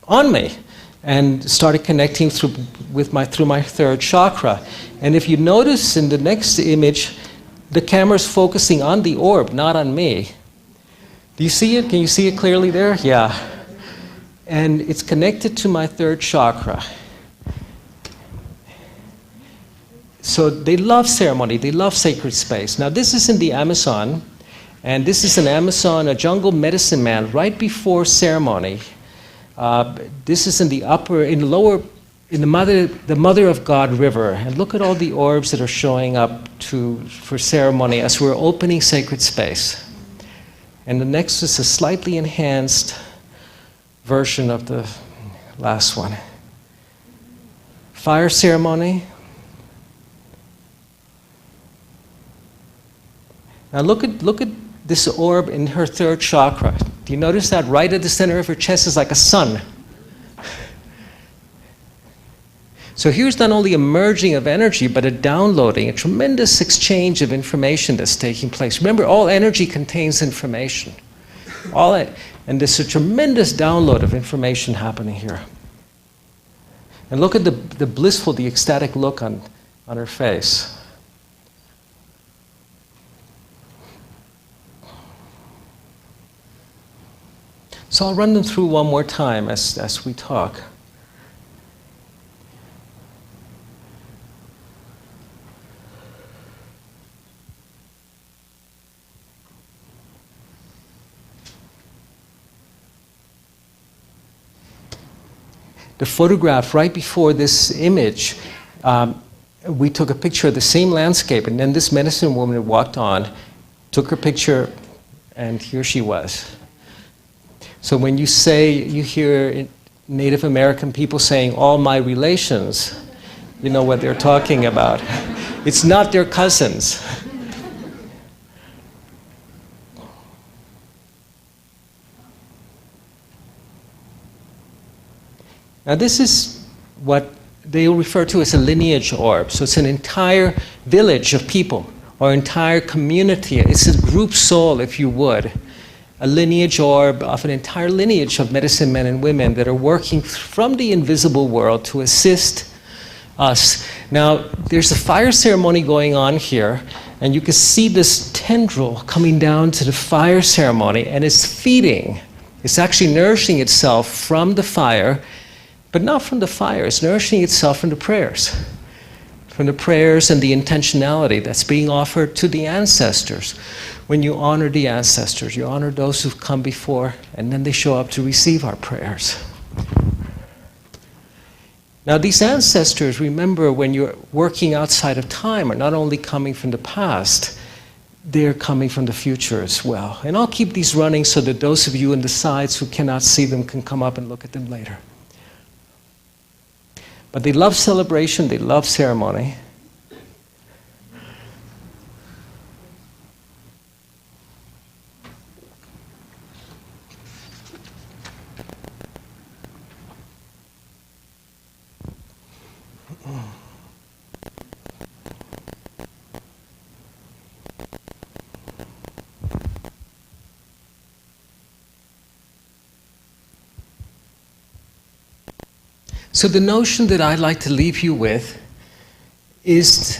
on me, and started connecting through my third chakra. And if you notice in the next image, the camera's focusing on the orb, not on me. Do you see it? Can you see it clearly there? Yeah. And it's connected to my third chakra. So they love ceremony, they love sacred space. Now this is in the Amazon, and this is an Amazon, a jungle medicine man, right before ceremony. This is in the Mother of God River. And look at all the orbs that are showing up for ceremony as we're opening sacred space. And the next is a slightly enhanced version of the last one. Fire ceremony. Now look at this orb in her third chakra. Do you notice that right at the center of her chest is like a sun? So here's not only a merging of energy, but a downloading, a tremendous exchange of information that's taking place. Remember, all energy contains information. And there's a tremendous download of information happening here. And look at the blissful, the ecstatic look on her face. So I'll run them through one more time as we talk. The photograph right before this image, we took a picture of the same landscape, and then this medicine woman had walked on, took her picture, and here she was. So when you hear Native American people saying, "all my relations," you know what they're talking about. It's not their cousins. Now this is what they refer to as a lineage orb. So it's an entire village of people, or entire community. It's a group soul, if you would. A lineage orb of an entire lineage of medicine men and women that are working from the invisible world to assist us. Now, there's a fire ceremony going on here, and you can see this tendril coming down to the fire ceremony, and it's feeding. It's actually nourishing itself from the fire, but not from the fire. It's nourishing itself from the prayers. From the prayers and the intentionality that's being offered to the ancestors. When you honor the ancestors, you honor those who've come before, and then they show up to receive our prayers. Now these ancestors, remember, when you're working outside of time, are not only coming from the past, they're coming from the future as well. And I'll keep these running so that those of you in the sides who cannot see them can come up and look at them later. But they love celebration, they love ceremony. So the notion that I'd like to leave you with is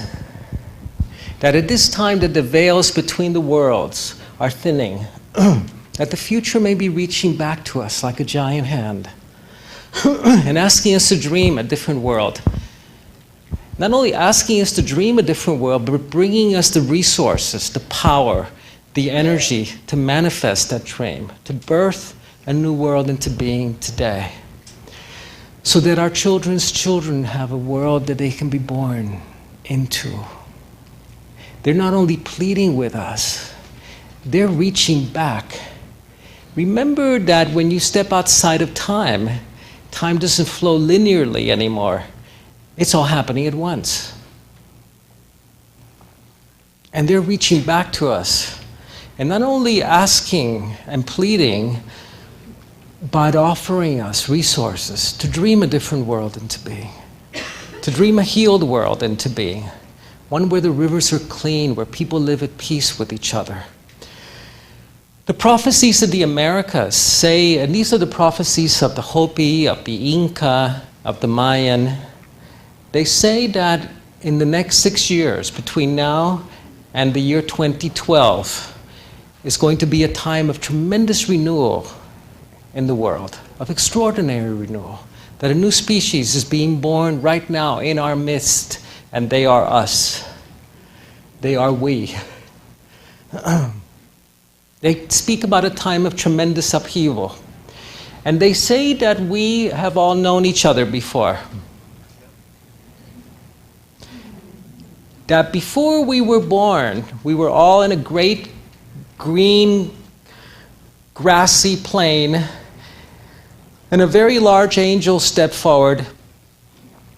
that at this time that the veils between the worlds are thinning, that the future may be reaching back to us like a giant hand and asking us to dream a different world. Not only asking us to dream a different world, but bringing us the resources, the power, the energy to manifest that dream, to birth a new world into being today, so that our children's children have a world that they can be born into. They're not only pleading with us, they're reaching back. Remember that when you step outside of time, time doesn't flow linearly anymore. It's all happening at once. And they're reaching back to us, and not only asking and pleading, but offering us resources to dream a different world into being, to dream a healed world into being, one where the rivers are clean, where people live at peace with each other. The prophecies of the Americas say, and these are the prophecies of the Hopi, of the Inca, of the Mayan, they say that in the next 6 years, between now and the year 2012, is going to be a time of tremendous renewal in the world, of extraordinary renewal, that a new species is being born right now in our midst, and they are us. They are we. They speak about a time of tremendous upheaval. And they say that we have all known each other before. That before we were born, we were all in a great green, grassy plain, and a very large angel stepped forward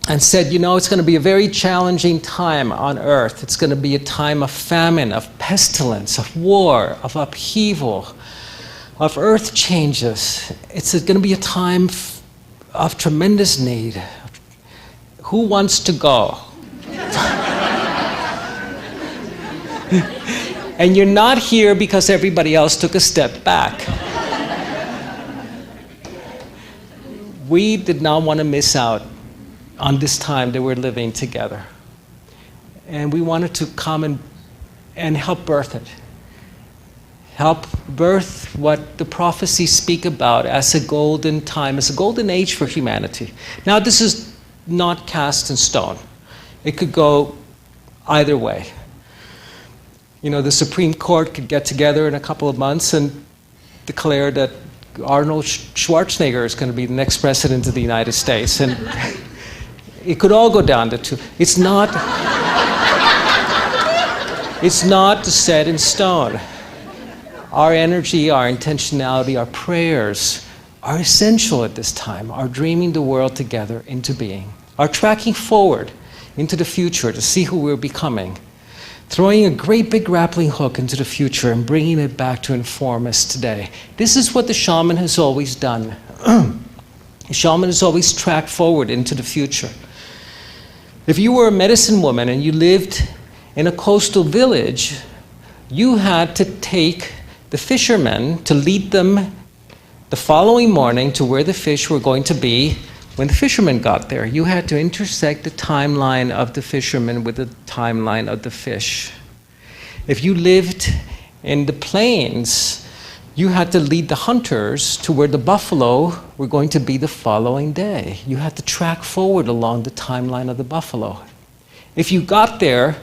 and said, you know, it's going to be a very challenging time on earth. It's going to be a time of famine, of pestilence, of war, of upheaval, of earth changes. It's going to be a time of tremendous need. Who wants to go? And you're not here because everybody else took a step back. We did not want to miss out on this time that we're living together. And we wanted to come and help birth it. Help birth what the prophecies speak about as a golden time, as a golden age for humanity. Now, this is not cast in stone. It could go either way. You know, the Supreme Court could get together in a couple of months and declare that Arnold Schwarzenegger is going to be the next president of the United States. And it could all go down to two. It's not set in stone. Our energy, our intentionality, our prayers are essential at this time. Our dreaming the world together into being. Our tracking forward into the future to see who we're becoming. Throwing a great big grappling hook into the future and bringing it back to inform us today. This is what the shaman has always done. The shaman has always tracked forward into the future. If you were a medicine woman and you lived in a coastal village, you had to take the fishermen to lead them the following morning to where the fish were going to be when the fishermen got there. You had to intersect the timeline of the fishermen with the timeline of the fish. If you lived in the plains, you had to lead the hunters to where the buffalo were going to be the following day. You had to track forward along the timeline of the buffalo. If you got there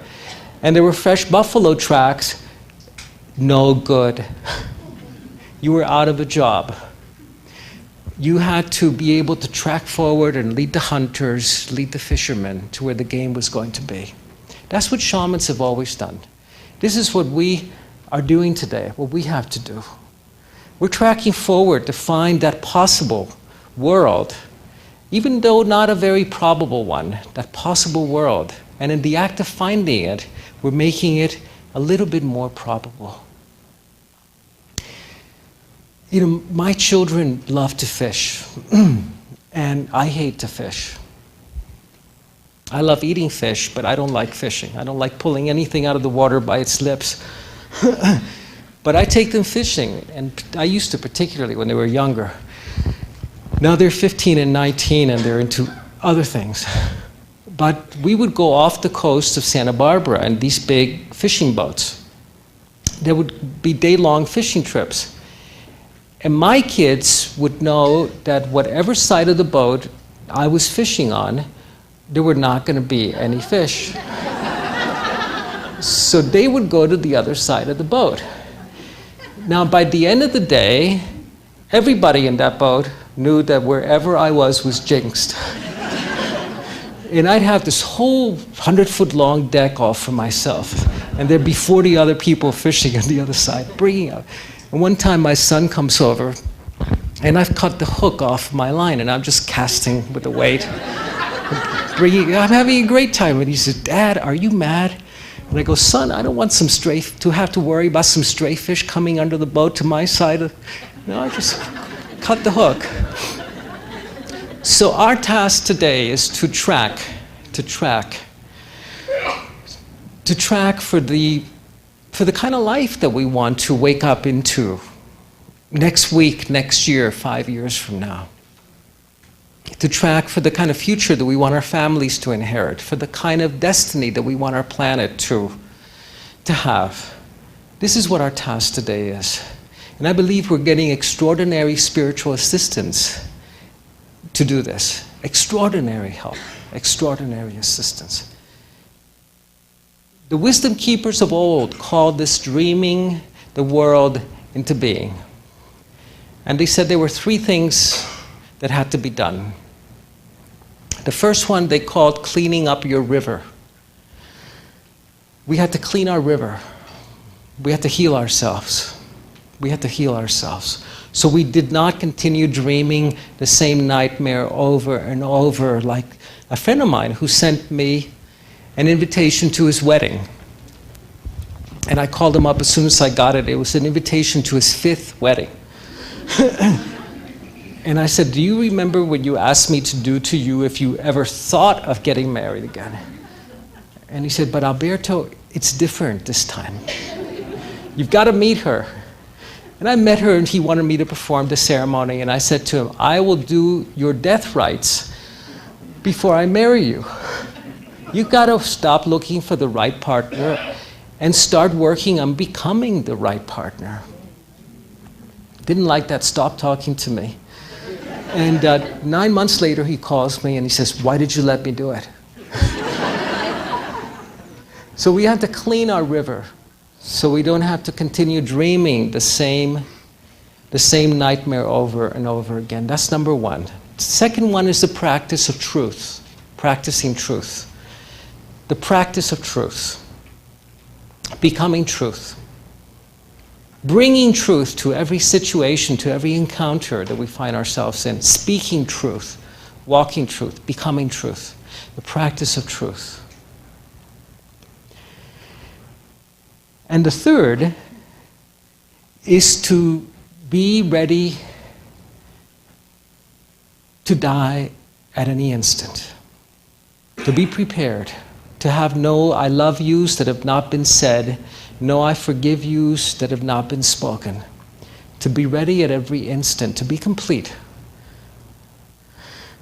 and there were fresh buffalo tracks, no good. You were out of a job. You had to be able to track forward and lead the hunters, lead the fishermen to where the game was going to be. That's what shamans have always done. This is what we are doing today, what we have to do. We're tracking forward to find that possible world, even though not a very probable one, that possible world. And in the act of finding it, we're making it a little bit more probable. You know, my children love to fish, and I hate to fish. I love eating fish, but I don't like fishing. I don't like pulling anything out of the water by its lips. But I take them fishing, and I used to, particularly when they were younger. Now they're 15 and 19, and they're into other things. But we would go off the coast of Santa Barbara in these big fishing boats. There would be day-long fishing trips. And my kids would know that whatever side of the boat I was fishing on, there were not going to be any fish. So they would go to the other side of the boat. Now, by the end of the day, Everybody in that boat knew that wherever I was jinxed. And I'd have this whole 100-foot long deck off for myself. And there'd be 40 other people fishing on the other side, bringing up. And one time my son comes over, and I've cut the hook off my line, and I'm just casting with the weight. I'm having a great time. And he says, Dad, are you mad? And I go, son, I don't want to have to worry about some stray fish coming under the boat to my side. No, I just cut the hook. So our task today is to track for the kind of life that we want to wake up into next week, next year, 5 years from now. To track for the kind of future that we want our families to inherit, for the kind of destiny that we want our planet to have. This is what our task today is. And I believe we're getting extraordinary spiritual assistance to do this. Extraordinary help, extraordinary assistance. The wisdom keepers of old called this dreaming the world into being. And they said there were 3 things that had to be done. The first one they called cleaning up your river. We had to clean our river. We had to heal ourselves. We had to heal ourselves. So we did not continue dreaming the same nightmare over and over, like a friend of mine who sent me an invitation to his wedding. And I called him up as soon as I got it. It was an invitation to his 5th wedding. And I said, do you remember what you asked me to do to you if you ever thought of getting married again? And he said, but Alberto, it's different this time. You've got to meet her. And I met her, and he wanted me to perform the ceremony. And I said to him, I will do your death rites before I marry you. You've got to stop looking for the right partner and start working on becoming the right partner. Didn't like that, stopped talking to me. And 9 months later, he calls me and he says, why did you let me do it? So we had to clean our river so we don't have to continue dreaming the same nightmare over and over again. That's number 1. The second one is the practice of truth, practicing truth. The practice of truth, becoming truth. Bringing truth to every situation, to every encounter that we find ourselves in. Speaking truth, walking truth, becoming truth. The practice of truth. And the third is to be ready to die at any instant. To be prepared. To have no I love yous that have not been said, no I forgive yous that have not been spoken. To be ready at every instant, to be complete.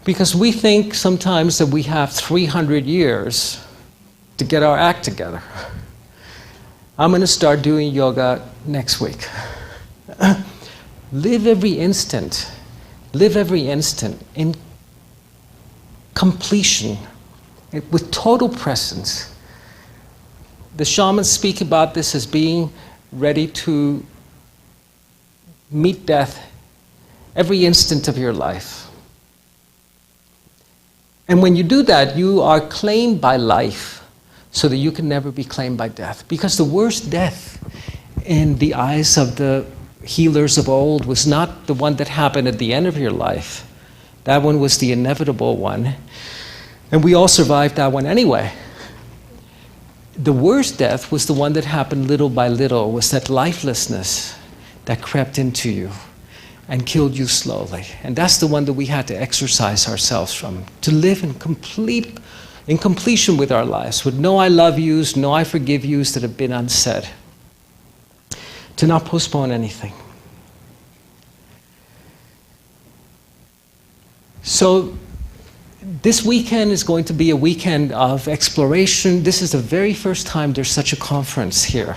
Because we think sometimes that we have 300 years to get our act together. I'm going to start doing yoga next week. Live every instant in completion, with total presence. The shamans speak about this as being ready to meet death every instant of your life. And when you do that, you are claimed by life so that you can never be claimed by death. Because the worst death in the eyes of the healers of old was not the one that happened at the end of your life. That one was the inevitable one. And we all survived that one anyway. The worst death was the one that happened little by little, was that lifelessness that crept into you and killed you slowly. And that's the one that we had to exercise ourselves from, to live in completion with our lives, with no I love yous, no I forgive yous that have been unsaid. To not postpone anything. So this weekend is going to be a weekend of exploration. This is the very first time there's such a conference here.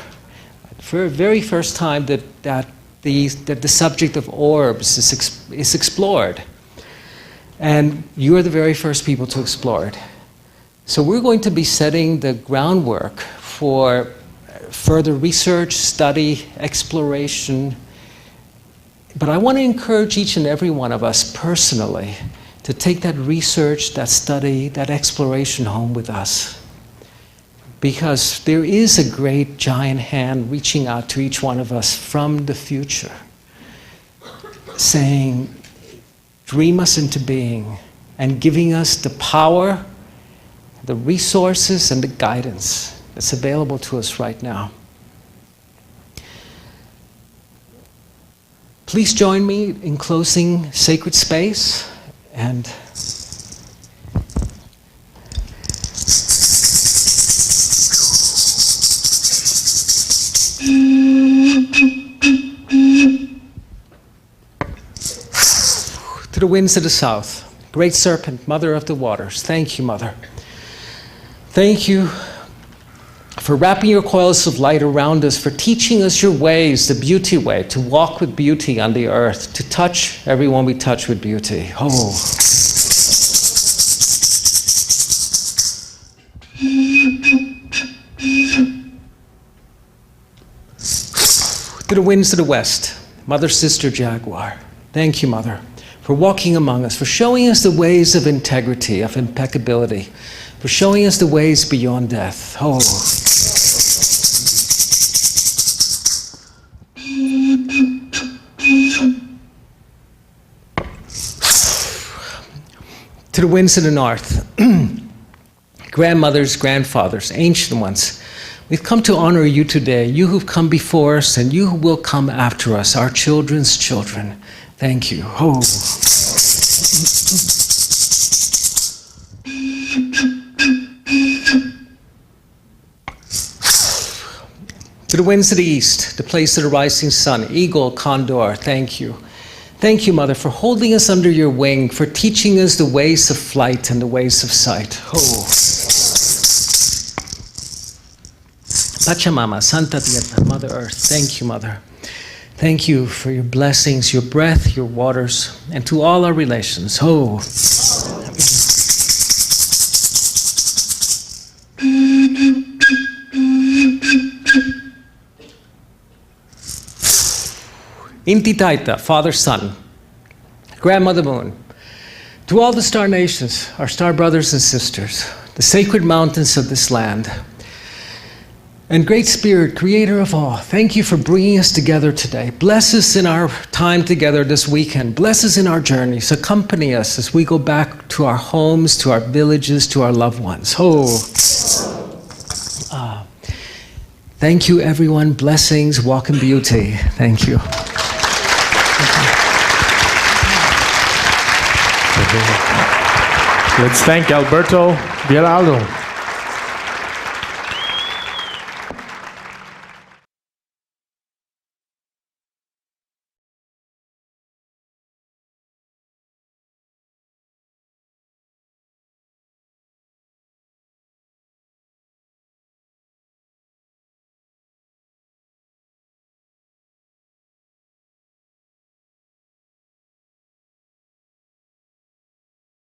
For the very first time that the subject of orbs is explored. And you are the very first people to explore it. So we're going to be setting the groundwork for further research, study, exploration But I want to encourage each and every one of us personally to take that research, that study, that exploration home with us. Because there is a great giant hand reaching out to each one of us from the future, saying, dream us into being, and giving us the power, the resources, and the guidance that's available to us right now. Please join me in closing sacred space and to the winds of the south, great serpent, mother of the waters. Thank you, Mother. Thank you for wrapping your coils of light around us, for teaching us your ways, the beauty way, to walk with beauty on the earth, to touch everyone we touch with beauty. Oh. To the winds of the west, Mother, Sister, Jaguar. Thank you, Mother, for walking among us, for showing us the ways of integrity, of impeccability, for showing us the ways beyond death. Oh. To the winds of the north, grandmothers, grandfathers, ancient ones, we've come to honor you today, you who've come before us and you who will come after us, our children's children. Thank you. Oh. To the winds of the east, the place of the rising sun, eagle, condor, thank you. Thank you, Mother, for holding us under your wing, for teaching us the ways of flight and the ways of sight. Oh. Pachamama, Santa Tierra, Mother Earth, thank you, Mother. Thank you for your blessings, your breath, your waters, and to all our relations. Oh. Inti Taita, Father, Son, Grandmother Moon, to all the star nations, our star brothers and sisters, the sacred mountains of this land, and Great Spirit, Creator of all, thank you for bringing us together today. Bless us in our time together this weekend. Bless us in our journeys. Accompany us as we go back to our homes, to our villages, to our loved ones. Oh. Thank you, everyone. Blessings. Walk in beauty. Thank you. Let's thank Alberto Villoldo.